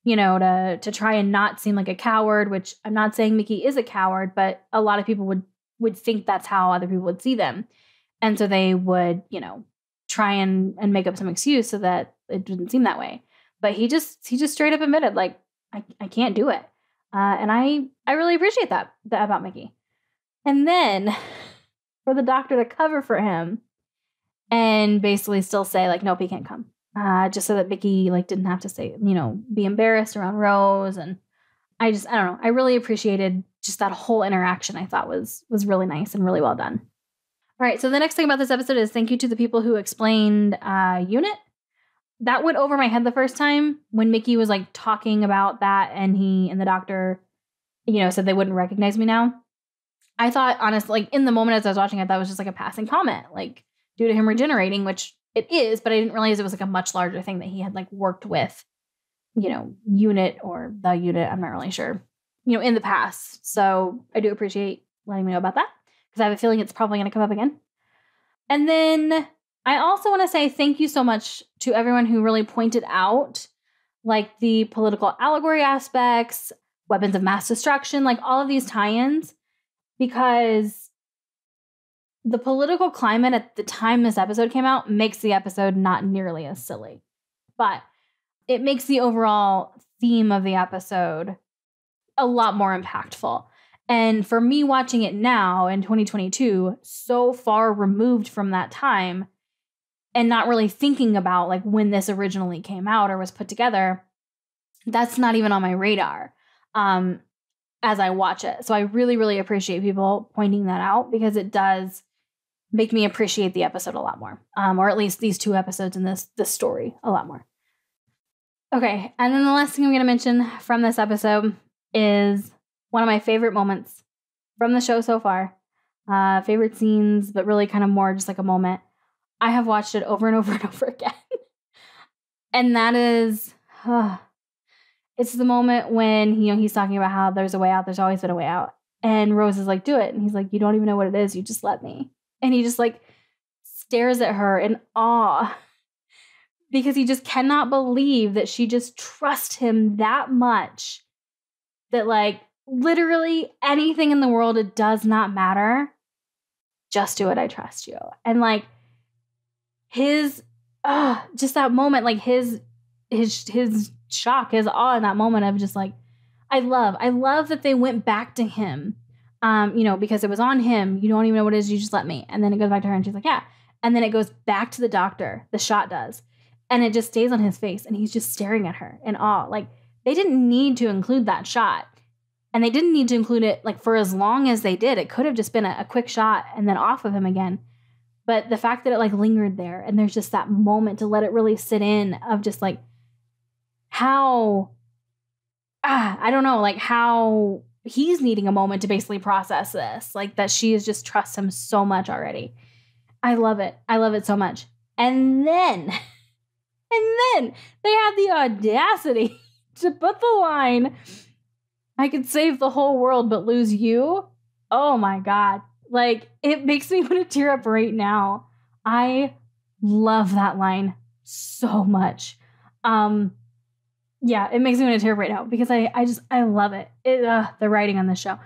you know, to try and not seem like a coward, which I'm not saying Mickey is a coward, but a lot of people would think that's how other people would see them. And so they would, you know, try and make up some excuse so that it didn't seem that way. But he just straight up admitted, like, I can't do it. And I really appreciate that about Mickey. And then for the Doctor to cover for him and basically still say, like, nope, he can't come. Just so that Mickey, like, didn't have to say, you know, be embarrassed around Rose. And I don't know. I really appreciated just that whole interaction. I thought was really nice and really well done. All right. So the next thing about this episode is thank you to the people who explained unit. That went over my head the first time when Mickey was like talking about that and he and the Doctor, you know, said they wouldn't recognize me now. I thought, honestly, like in the moment as I was watching, I thought it was just like a passing comment, like due to him regenerating, which it is, but I didn't realize it was like a much larger thing that he had like worked with, you know, unit or the unit. I'm not really sure, you know, in the past. So I do appreciate letting me know about that because I have a feeling it's probably going to come up again. And then I also want to say thank you so much to everyone who really pointed out like the political allegory aspects, weapons of mass destruction, like all of these tie-ins, because the political climate at the time this episode came out makes the episode not nearly as silly, but it makes the overall theme of the episode a lot more impactful. And for me watching it now in 2022, so far removed from that time and not really thinking about like when this originally came out or was put together, that's not even on my radar as I watch it. So I really, really appreciate people pointing that out because it does make me appreciate the episode a lot more, or at least these 2 episodes in this story a lot more. Okay, and then the last thing I'm going to mention from this episode is one of my favorite moments from the show so far. Favorite scenes, but really kind of more just like a moment. I have watched it over and over and over again. And that is, it's the moment when he's talking about how there's a way out, there's always been a way out. And Rose is like, do it. And he's like, you don't even know what it is, you just let me. And he just like stares at her in awe because he just cannot believe that she just trusts him that much that like literally anything in the world, it does not matter. Just do it. I trust you. And like his, just that moment, like his shock, his awe in that moment of just like, I love that they went back to him, because it was on him. You don't even know what it is. You just let me. And then it goes back to her and she's like, yeah. And then it goes back to the doctor. The shot does. And it just stays on his face. And he's just staring at her in awe. Like they didn't need to include that shot. And they didn't need to include it like for as long as they did. It could have just been a quick shot and then off of him again. But the fact that it like lingered there and there's just that moment to let it really sit in of just like how, I don't know, like how he's needing a moment to basically process this. Like that she is just trusts him so much already. I love it. I love it so much. And then they had the audacity to put the line, I could save the whole world but lose you. Oh my God. Like it makes me want to tear up right now. I love that line so much. Yeah, it makes me want to tear up right now because I love it. The writing on this show.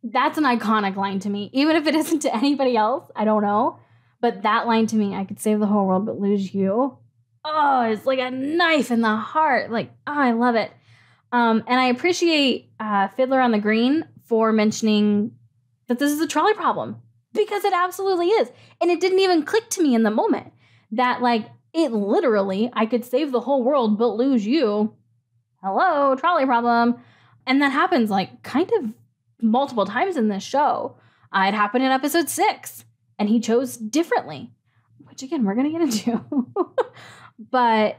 That's an iconic line to me. Even if it isn't to anybody else, I don't know. But that line to me, I could save the whole world but lose you. Oh, it's like a knife in the heart. Like, oh, I love it. And I appreciate Fiddler on the Green for mentioning that this is a trolley problem because it absolutely is. And it didn't even click to me in the moment that like it literally, I could save the whole world but lose you. Hello, trolley problem. And that happens like kind of multiple times in this show. It happened in episode 6 and he chose differently, which again, we're going to get into. But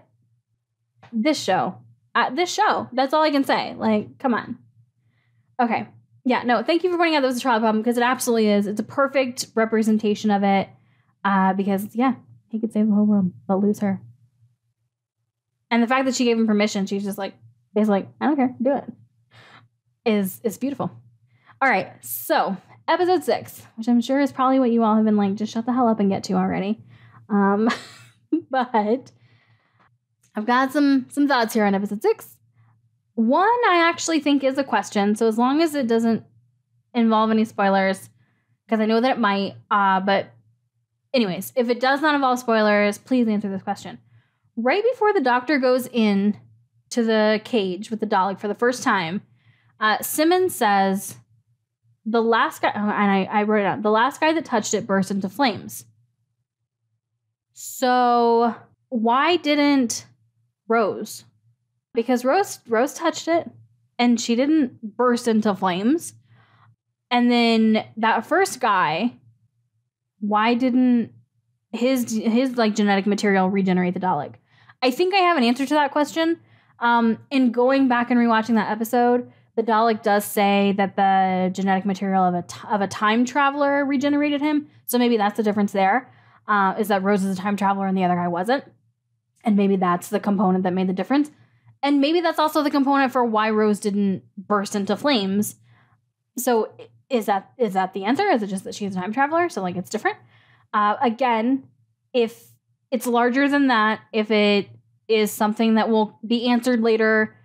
this show, that's all I can say. Like, come on. Okay. Yeah, no, thank you for pointing out that was a trolley problem because it absolutely is. It's a perfect representation of it because, yeah, he could save the whole world but lose her. And the fact that she gave him permission, she's just like, basically, I don't care, do it, is beautiful. All right, so episode 6, which I'm sure is probably what you all have been like, just shut the hell up and get to already. But I've got some thoughts here on episode 6. One, I actually think is a question. So as long as it doesn't involve any spoilers, because I know that it might. But anyways, if it does not involve spoilers, please answer this question. Right before the doctor goes in to the cage with the Dalek for the first time, Simmons says, the last guy, and I wrote it down, the last guy that touched it burst into flames. So why didn't Rose? Because Rose touched it and she didn't burst into flames. And then that first guy, why didn't his like genetic material regenerate the Dalek? I think I have an answer to that question. In going back and rewatching that episode, the Dalek does say that the genetic material of a time traveler regenerated him. So maybe that's the difference there, is that Rose is a time traveler and the other guy wasn't. And maybe that's the component that made the difference. And maybe that's also the component for why Rose didn't burst into flames. So is that the answer? Is it just that she's a time traveler? So like it's different. Again, if it's larger than that, if it is something that will be answered later,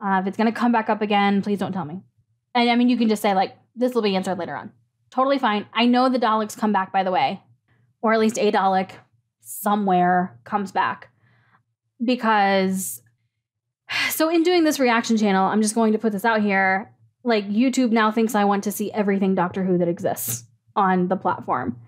if it's going to come back up again, please don't tell me. And I mean, you can just say like, this will be answered later on. Totally fine. I know the Daleks come back, by the way, or at least a Dalek somewhere comes back because So in doing this reaction channel, I'm just going to put this out here. Like, YouTube now thinks I want to see everything Doctor Who that exists on the platform.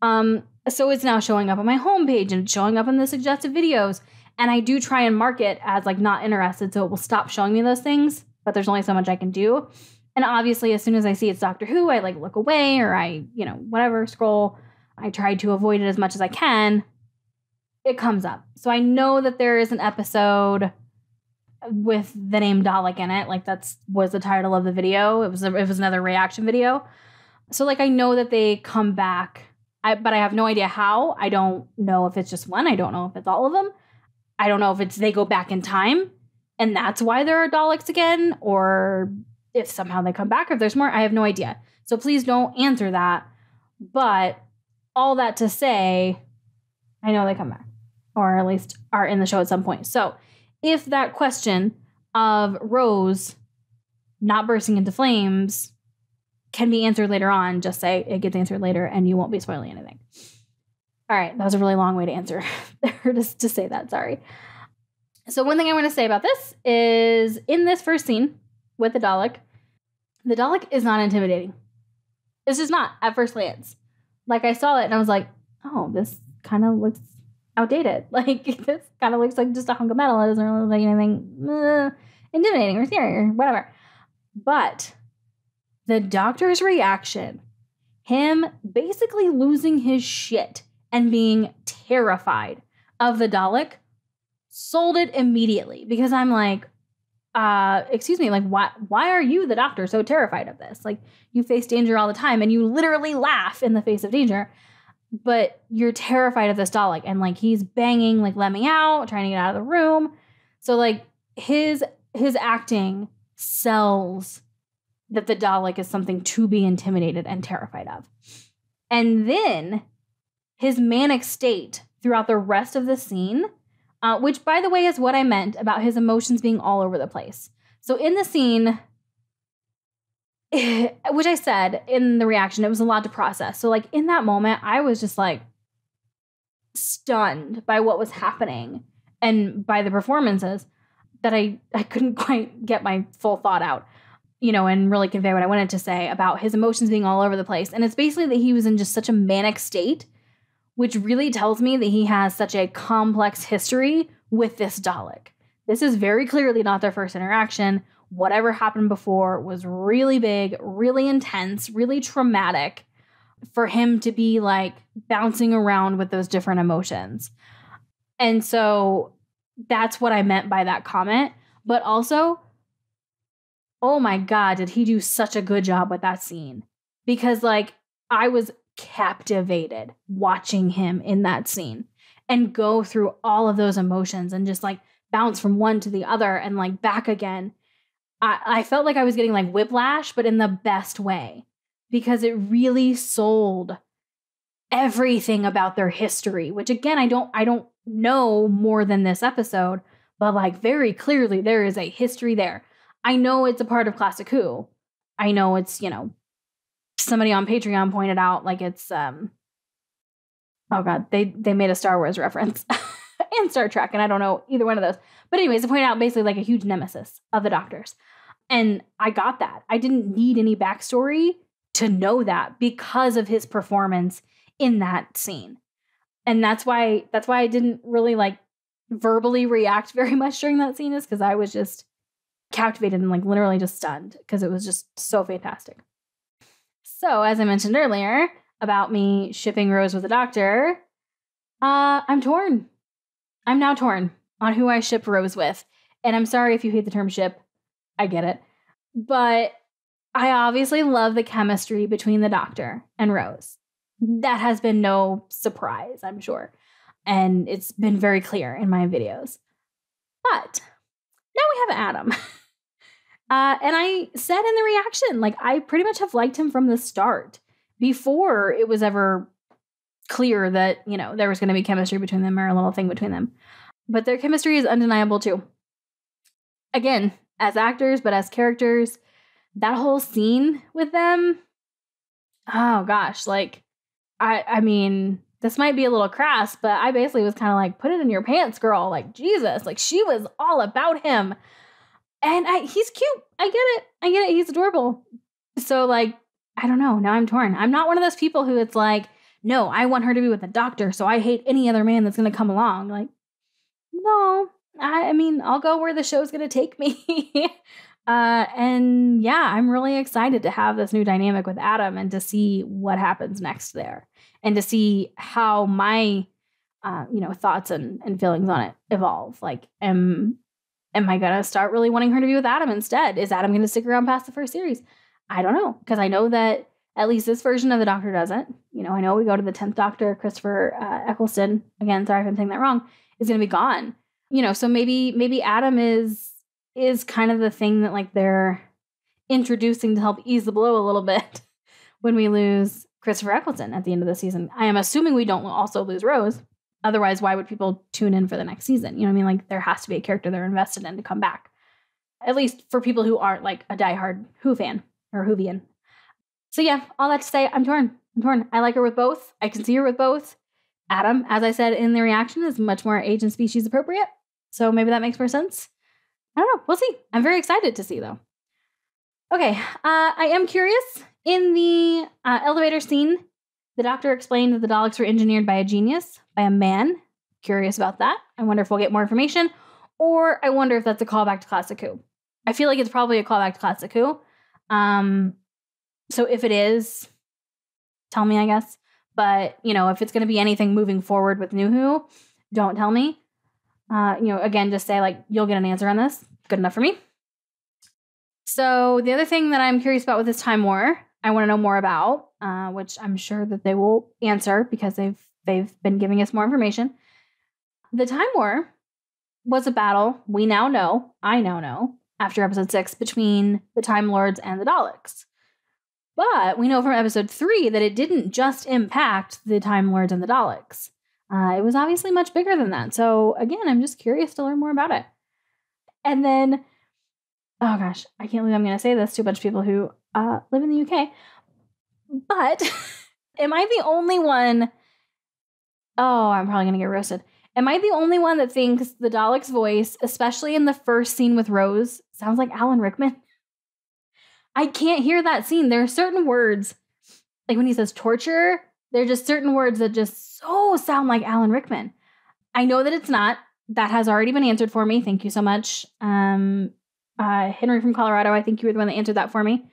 So it's now showing up on my homepage and showing up in the suggested videos. And I do try and mark it as like not interested, so it will stop showing me those things. But there's only so much I can do. And obviously, as soon as I see it's Doctor Who, I like look away, or I, whatever, scroll. I try to avoid it as much as I can. It comes up. So I know that there is an episode with the name Dalek in it. Like, was the title of the video. It was another reaction video. So like, I know that they come back, but I have no idea how. I don't know if it's just one. I don't know if it's all of them. I don't know if they go back in time and that's why there are Daleks again, or if somehow they come back, or if there's more. I have no idea. So please don't answer that. But all that to say, I know they come back, or at least are in the show at some point. So if that question of Rose not bursting into flames can be answered later on, just say it gets answered later and you won't be spoiling anything. All right, that was a really long way to answer. Just to say that, sorry. So one thing I want to say about this is, in this first scene with the Dalek is not intimidating. It's just not at first glance. Like, I saw it and I was like, oh, this kind of looks outdated. Like, this kind of looks like just a hunk of metal. It doesn't really look like anything intimidating or scary or whatever. But the Doctor's reaction, him basically losing his shit and being terrified of the Dalek, sold it immediately. Because I'm like, excuse me, like, why are you, the Doctor, so terrified of this? Like, you face danger all the time and you literally laugh in the face of danger, but you're terrified of this Dalek. And like, he's banging, like, let me out, trying to get out of the room. So like, his acting sells that the Dalek is something to be intimidated and terrified of. And then his manic state throughout the rest of the scene, which, by the way, is what I meant about his emotions being all over the place. So in the scene, which I said in the reaction, it was a lot to process. So like, in that moment, I was just like stunned by what was happening and by the performances that I couldn't quite get my full thought out, and really convey what I wanted to say about his emotions being all over the place. And it's basically that he was in just such a manic state, which really tells me that he has such a complex history with this Dalek. This is very clearly not their first interaction. Whatever happened before was really big, really intense, really traumatic for him to be like bouncing around with those different emotions. And so that's what I meant by that comment. But also, oh my God, did he do such a good job with that scene? Because like, I was captivated watching him in that scene and go through all of those emotions and just like bounce from one to the other and like back again. I felt like I was getting like whiplash, but in the best way, because it really sold everything about their history, which again, I don't know more than this episode, but like, very clearly there is a history there. I know it's a part of Classic Who. I know it's, somebody on Patreon pointed out, like, it's oh God, they made a Star Wars reference and Star Trek, and I don't know either one of those. But anyways, they pointed out basically like a huge nemesis of the Doctor's. And I got that. I didn't need any backstory to know that because of his performance in that scene. And that's why I didn't really like verbally react very much during that scene, is because I was just captivated and like literally just stunned because it was just so fantastic. So as I mentioned earlier about me shipping Rose with the Doctor, I'm torn. I'm now torn on who I ship Rose with. And I'm sorry if you hate the term ship. I get it. But I obviously love the chemistry between the Doctor and Rose. That has been no surprise, I'm sure. And it's been very clear in my videos. But now we have Adam. And I said in the reaction, like, I pretty much have liked him from the start, before it was ever clear that, there was going to be chemistry between them, or a little thing between them. But their chemistry is undeniable too. Again, as actors, but as characters, that whole scene with them, oh gosh, like, I mean, this might be a little crass, but I basically was kind of like, put it in your pants, girl. Like, Jesus, like she was all about him. And he's cute. I get it. He's adorable. So like, I don't know. Now I'm torn. I'm not one of those people who it's like, no, I want her to be with the doctor, so I hate any other man that's going to come along. Like, no, I mean, I'll go where the show's going to take me. And yeah, I'm really excited to have this new dynamic with Adam and to see what happens next there and to see how my, thoughts and feelings on it evolve. Like, am I going to start really wanting her to be with Adam instead? Is Adam going to stick around past the first series? I don't know, because I know that at least this version of the Doctor doesn't. I know we go to the 10th Doctor, Christopher Eccleston, again, sorry if I'm saying that wrong, is going to be gone. So maybe Adam is kind of the thing that like they're introducing to help ease the blow a little bit when we lose Christopher Eccleston at the end of the season. I am assuming we don't also lose Rose. Otherwise, why would people tune in for the next season? You know what I mean? Like there has to be a character they're invested in to come back. At least for people who aren't like a diehard Who fan or Whovian. So yeah, all that to say, I'm torn. I like her with both. I can see her with both. Adam, as I said in the reaction, is much more age and species appropriate. So maybe that makes more sense. I don't know. We'll see. I'm very excited to see, though. Okay. I am curious. In the elevator scene, the Doctor explained that the Daleks were engineered by a genius, by a man. Curious about that. I wonder if we'll get more information. Or I wonder if that's a callback to Classic Who. I feel like it's probably a callback to Classic Who. So if it is, tell me, I guess. But, if it's going to be anything moving forward with NuWho, don't tell me. Again, just say, like, you'll get an answer on this. Good enough for me. So the other thing that I'm curious about with this Time War, I want to know more about, which I'm sure that they will answer because they've been giving us more information. The Time War was a battle I now know, after episode 6, between the Time Lords and the Daleks. But we know from episode 3 that it didn't just impact the Time Lords and the Daleks. It was obviously much bigger than that. So again, I'm just curious to learn more about it. And then, oh gosh, I can't believe I'm going to say this to a bunch of people who live in the UK. But am I the only one? Oh, I'm probably going to get roasted. Am I the only one that thinks the Dalek's voice, especially in the first scene with Rose, sounds like Alan Rickman? I can't hear that scene. There are certain words, like when he says torture, there are just certain words that just so sound like Alan Rickman. I know that it's not. That has already been answered for me. Thank you so much. Henry from Colorado, I think you were the one that answered that for me.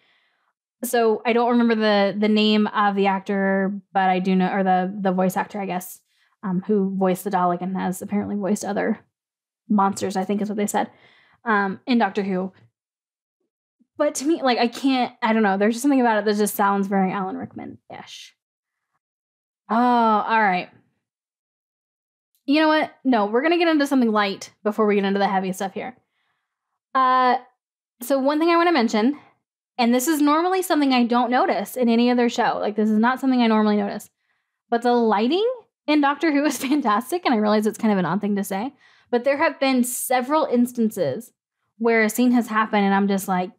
So I don't remember the name of the actor, but I do know, or the voice actor, I guess, who voiced the Dalek and has apparently voiced other monsters, I think is what they said, in Doctor Who. But to me, like, I don't know. There's just something about it that just sounds very Alan Rickman-ish. Oh, all right. You know what? No, we're going to get into something light before we get into the heavy stuff here. So one thing I want to mention, and this is normally something I don't notice in any other show. Like, this is not something I normally notice. But the lighting in Doctor Who is fantastic, and I realize it's kind of an odd thing to say. But there have been several instances where a scene has happened, and I'm just like,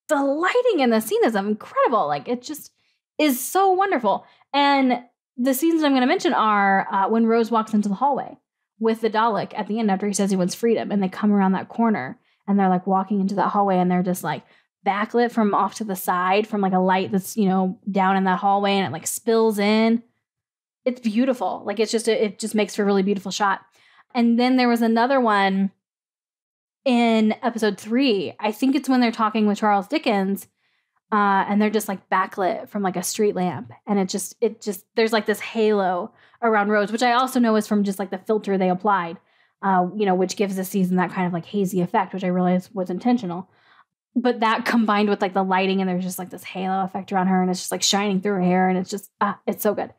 the lighting in the scene is incredible. Like, it just is so wonderful. And the scenes I'm going to mention are when Rose walks into the hallway with the Dalek at the end after he says he wants freedom, and they come around that corner and they're like walking into that hallway, and they're just like backlit from off to the side from like a light that's, down in that hallway, and it like spills in. It's beautiful. Like, it just makes for a really beautiful shot. And then there was another one in episode 3, I think it's when they're talking with Charles Dickens, and they're just like backlit from like a street lamp. And it just, there's like this halo around Rose, which I also know is from just like the filter they applied, which gives the season that kind of like hazy effect, which I realized was intentional. But that combined with like the lighting, and there's just like this halo effect around her, and it's just like shining through her hair, and it's just, it's so good.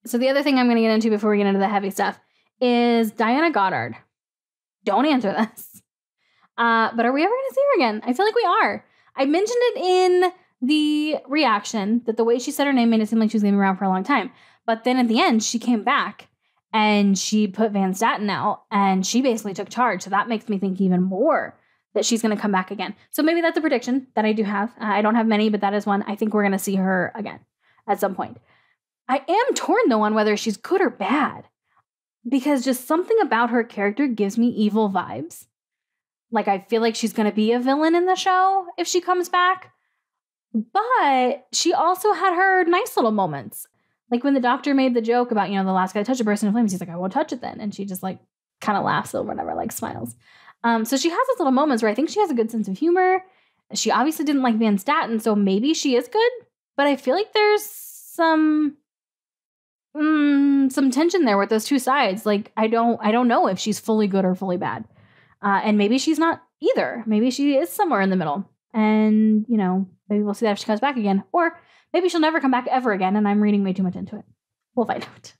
So the other thing I'm going to get into before we get into the heavy stuff is Diana Goddard. Don't answer this. But are we ever going to see her again? I feel like we are. I mentioned it in the reaction that the way she said her name made it seem like she was going to be around for a long time. But then at the end, she came back and she put Van Staten out, and she basically took charge. So that makes me think even more that she's going to come back again. So maybe that's a prediction that I do have. I don't have many, but that is one. I think we're going to see her again at some point. I am torn though on whether she's good or bad, because just something about her character gives me evil vibes. Like, I feel like she's going to be a villain in the show if she comes back. But she also had her nice little moments. Like when the doctor made the joke about, the last guy to touch a person in flames, he's like, I won't touch it then. And she just like kind of laughs or whatever, like smiles. So she has those little moments where I think she has a good sense of humor. She obviously didn't like Van Staten, so maybe she is good. But I feel like there's some tension there with those two sides. Like, I don't know if she's fully good or fully bad. And maybe she's not either. Maybe she is somewhere in the middle. And, maybe we'll see that if she comes back again. Or maybe she'll never come back ever again, and I'm reading way too much into it. We'll find out.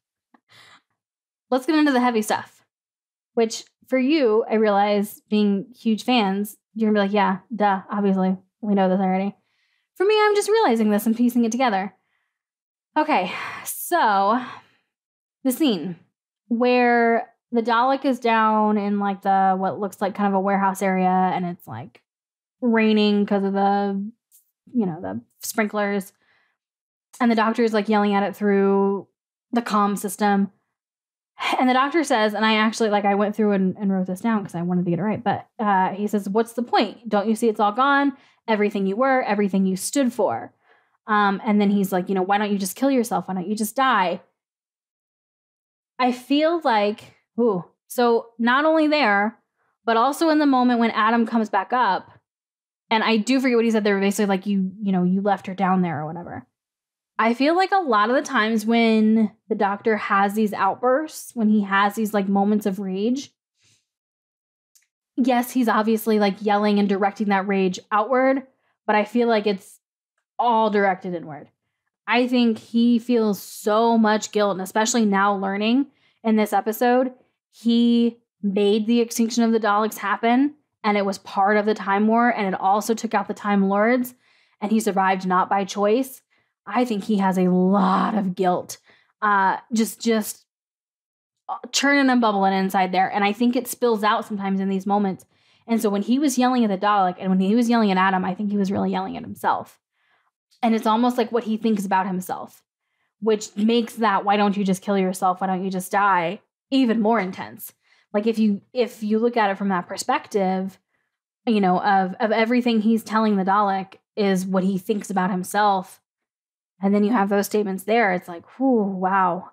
Let's get into the heavy stuff. Which, for you, I realize, being huge fans, you're going to be like, yeah, duh, obviously. We know this already. For me, I'm just realizing this and piecing it together. Okay, so the scene where the Dalek is down in like what looks like kind of a warehouse area, and it's like raining because of the sprinklers, and the doctor is like yelling at it through the comm system. And the doctor says, and I actually I went through and wrote this down because I wanted to get it right, but he says, what's the point? Don't you see it's all gone? Everything you were, everything you stood for. And then he's like, why don't you just kill yourself? Why don't you just die? I feel like, so not only there, but also in the moment when Adam comes back up, and I do forget what he said. They were basically like, you left her down there or whatever. I feel like a lot of the times when the doctor has these outbursts, when he has these like moments of rage, yes, he's obviously like yelling and directing that rage outward, but I feel like it's all directed inward. I think he feels so much guilt, and especially now learning in this episode, he made the extinction of the Daleks happen, and it was part of the Time War, and it also took out the Time Lords, and he survived not by choice. I think he has a lot of guilt, just churning and bubbling inside there, and I think it spills out sometimes in these moments. And so when he was yelling at the Dalek, and when he was yelling at Adam, I think he was really yelling at himself. And it's almost like what he thinks about himself, which makes that, why don't you just kill yourself? Why don't you just die? Even more intense. Like if you look at it from that perspective, of everything he's telling the Dalek is what he thinks about himself. And then you have those statements there. It's like, whew, wow.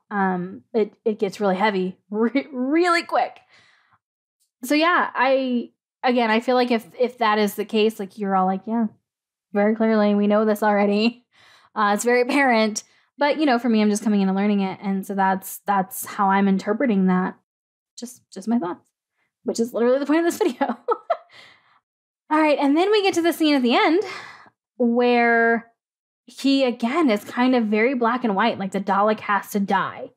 It gets really heavy really quick. So yeah, I feel like if that is the case, like you're all like, yeah, very clearly, we know this already. It's very apparent. But, for me, I'm just coming in and learning it. And so that's how I'm interpreting that. Just my thoughts, which is literally the point of this video. All right. And then we get to the scene at the end where he, again, is kind of very black and white. Like the Dalek has to die,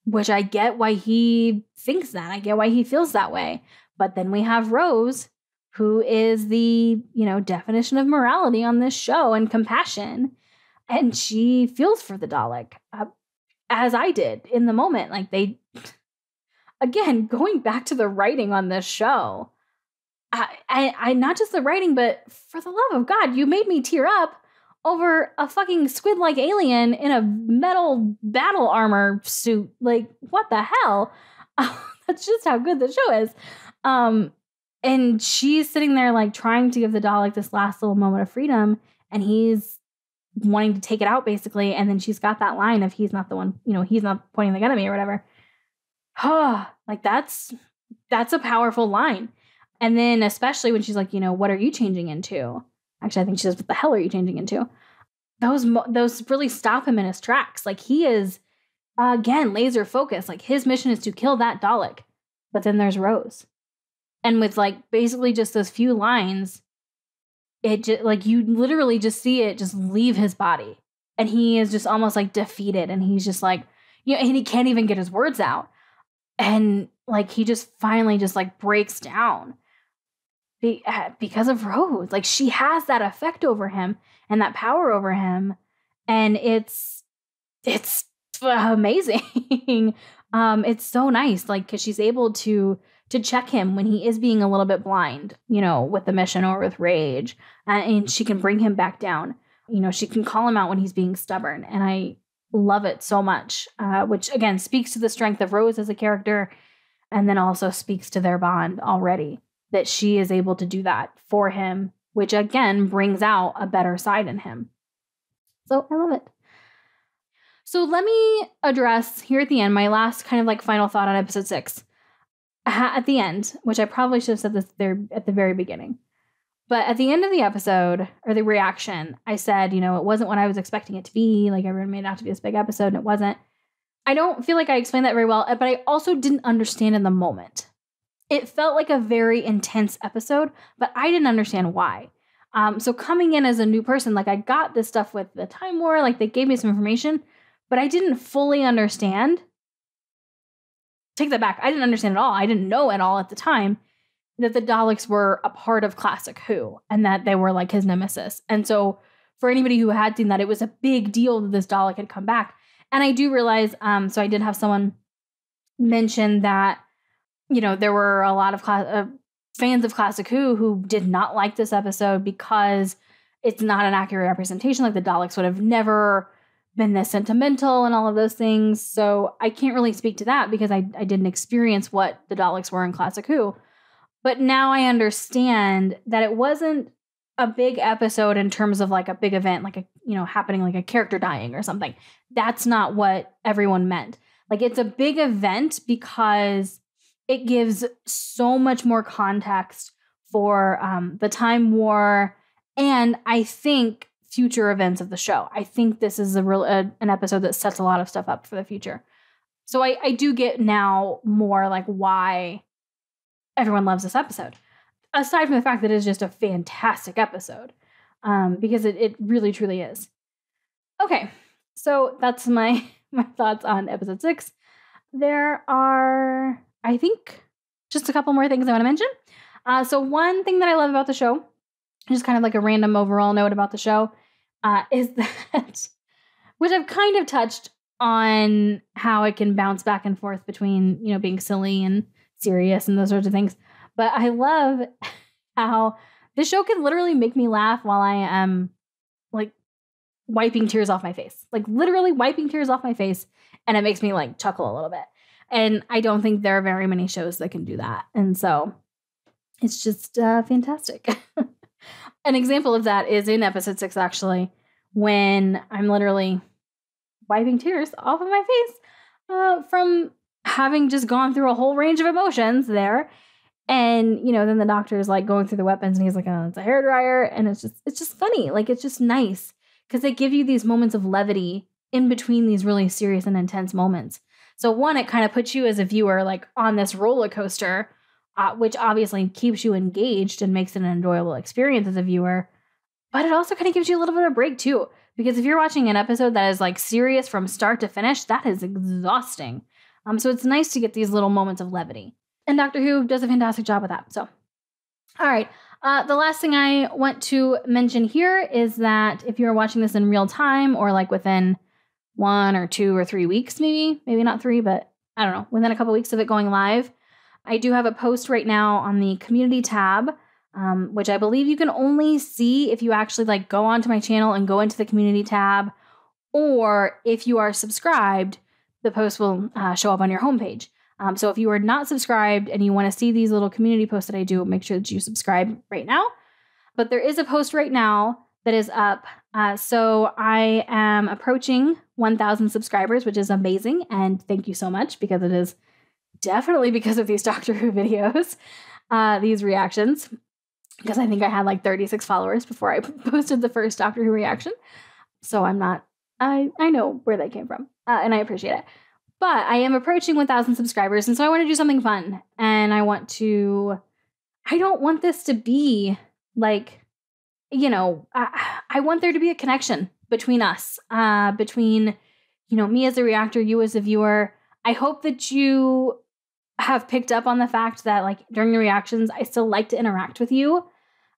which I get why he thinks that. I get why he feels that way. But then we have Rose, who is the, definition of morality on this show and compassion. And she feels for the Dalek, as I did in the moment. Like again, going back to the writing on this show, I not just the writing, but for the love of God, you made me tear up over a fucking squid-like alien in a metal battle armor suit. Like, what the hell? That's just how good the show is. And she's sitting there like trying to give the Dalek this last little moment of freedom, and he's wanting to take it out basically. And then she's got that line of, he's not the one, he's not pointing the gun at me or whatever. Like that's a powerful line. And then especially when she's like, what are you changing into? Actually, I think she says, what the hell are you changing into? Those really stop him in his tracks. Like he is, again, laser focused. Like his mission is to kill that Dalek. But then there's Rose. And with like basically just those few lines, it just like you literally just see it just leave his body. And he is just almost like defeated. And he's just like, and he can't even get his words out. And like he just finally just like breaks down because of Rose. Like she has that effect over him and that power over him. And it's amazing. It's so nice. Like, cause she's able to check him when he is being a little bit blind, with the mission or with rage. And she can bring him back down. She can call him out when he's being stubborn. And love it so much, which again speaks to the strength of Rose as a character, and then also speaks to their bond already, that she is able to do that for him, which again brings out a better side in him. So I love it. So let me address here at the end my last kind of like final thought on episode 6. At the end, which I probably should have said this there at the very beginning. But at the end of the episode, or the reaction, I said, it wasn't what I was expecting it to be. Like, everyone made it out to be this big episode, and it wasn't. I don't feel like I explained that very well, but I also didn't understand in the moment. It felt like a very intense episode, but I didn't understand why. So coming in as a new person, like, I got this stuff with the Time War, like, they gave me some information, but I didn't fully understand. Take that back. I didn't understand at all. I didn't know at all at the time that the Daleks were a part of classic Who and that they were like his nemesis. And so for anybody who had seen that, it was a big deal that this Dalek had come back. And I do realize, so I did have someone mention that, there were a lot of fans of classic Who did not like this episode because it's not an accurate representation. Like, the Daleks would have never been this sentimental and all of those things. So I can't really speak to that because I didn't experience what the Daleks were in classic Who. But now I understand that it wasn't a big episode in terms of like a big event, like happening, like a character dying or something. That's not what everyone meant. Like, it's a big event because it gives so much more context for the Time War, and I think future events of the show. I think this is an episode that sets a lot of stuff up for the future. So I do get now more like why everyone loves this episode, aside from the fact that it's just a fantastic episode, because it really, truly is. Okay, so that's my thoughts on episode 6. There are, I think, just a couple more things I want to mention. So one thing that I love about the show, just kind of like a random overall note about the show, is that, which I've kind of touched on, how it can bounce back and forth between, being silly and serious and those sorts of things. But I love how this show can literally make me laugh while I am like wiping tears off my face, like literally wiping tears off my face. And it makes me like chuckle a little bit. And I don't think there are very many shows that can do that. And so it's just fantastic. An example of that is in episode 6, actually, when I'm literally wiping tears off of my face from having just gone through a whole range of emotions there. And, then the doctor is like going through the weapons and he's like, oh, it's a hairdryer. And it's just funny. Like, it's just nice because they give you these moments of levity in between these really serious and intense moments. So one, it kind of puts you as a viewer like on this roller coaster, which obviously keeps you engaged and makes it an enjoyable experience as a viewer. But it also kind of gives you a little bit of a break too, because if you're watching an episode that is like serious from start to finish, that is exhausting. So it's nice to get these little moments of levity. And Doctor Who does a fantastic job with that. So, all right. The last thing I want to mention here is that if you're watching this in real time or like within 1 or 2 or 3 weeks, maybe not 3, but I don't know, within a couple weeks of it going live, I do have a post right now on the community tab, which I believe you can only see if you actually like go onto my channel and go into the community tab, or if you are subscribed, the post will show up on your homepage. So if you are not subscribed and you want to see these little community posts that I do, make sure that you subscribe right now. But there is a post right now that is up. So I am approaching 1,000 subscribers, which is amazing. And thank you so much, because it is definitely because of these Doctor Who videos, these reactions, because I think I had like 36 followers before I posted the first Doctor Who reaction. So I know where that came from, and I appreciate it. But I am approaching 1,000 subscribers, and so I want to do something fun. And I don't want this to be like, I want there to be a connection between us, between, me as a reactor, you as a viewer. I hope that you have picked up on the fact that like during the reactions, I still like to interact with you.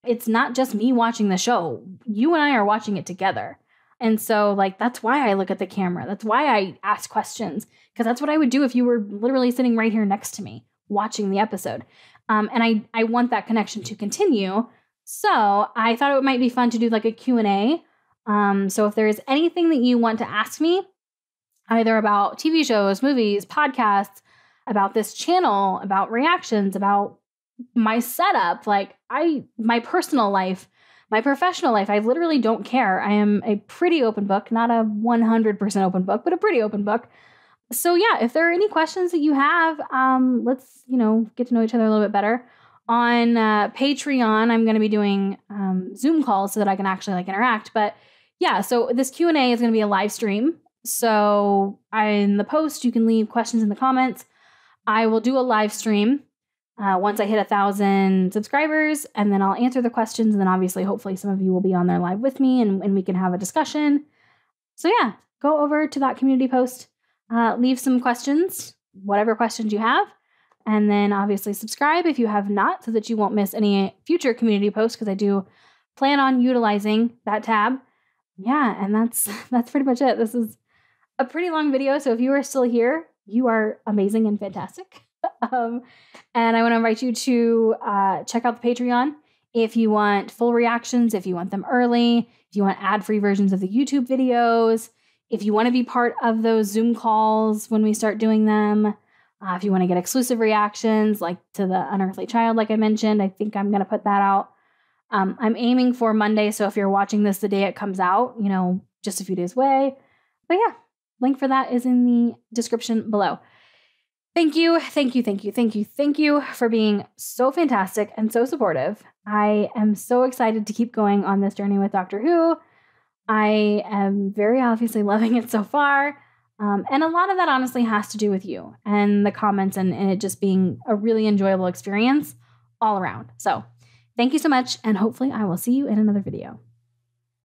It's not just me watching the show. You and I are watching it together. And so like, that's why I look at the camera. That's why I ask questions, because that's what I would do if you were literally sitting right here next to me watching the episode. And I want that connection to continue. So I thought it might be fun to do like a Q&A. So if there is anything that you want to ask me, either about TV shows, movies, podcasts, about this channel, about reactions, about my setup, like my personal life, my professional life. I literally don't care. I am a pretty open book, not a 100% open book, but a pretty open book. So yeah, if there are any questions that you have, let's, get to know each other a little bit better. On Patreon, I'm going to be doing Zoom calls so that I can actually interact. But yeah, so this Q&A is going to be a live stream. So in the post, you can leave questions in the comments. I will do a live stream once I hit 1,000 subscribers, and then I'll answer the questions. And then obviously, hopefully some of you will be on there live with me and we can have a discussion. So yeah, go over to that community post, leave some questions, whatever questions you have. And then obviously subscribe if you have not, so that you won't miss any future community posts, because I do plan on utilizing that tab. Yeah, and that's pretty much it. This is a pretty long video, so if you are still here, you are amazing and fantastic. And I want to invite you to check out the Patreon if you want full reactions, if you want them early, if you want ad-free versions of the YouTube videos, if you want to be part of those Zoom calls when we start doing them, if you want to get exclusive reactions like to the Unearthly Child, like I mentioned. I think I'm going to put that out. I'm aiming for Monday, so if you're watching this the day it comes out, just a few days away. But yeah, link for that is in the description below. Thank you for being so fantastic and so supportive. I am so excited to keep going on this journey with Doctor Who. I am very obviously loving it so far. And a lot of that honestly has to do with you and the comments and it just being a really enjoyable experience all around. So thank you so much. And hopefully I will see you in another video.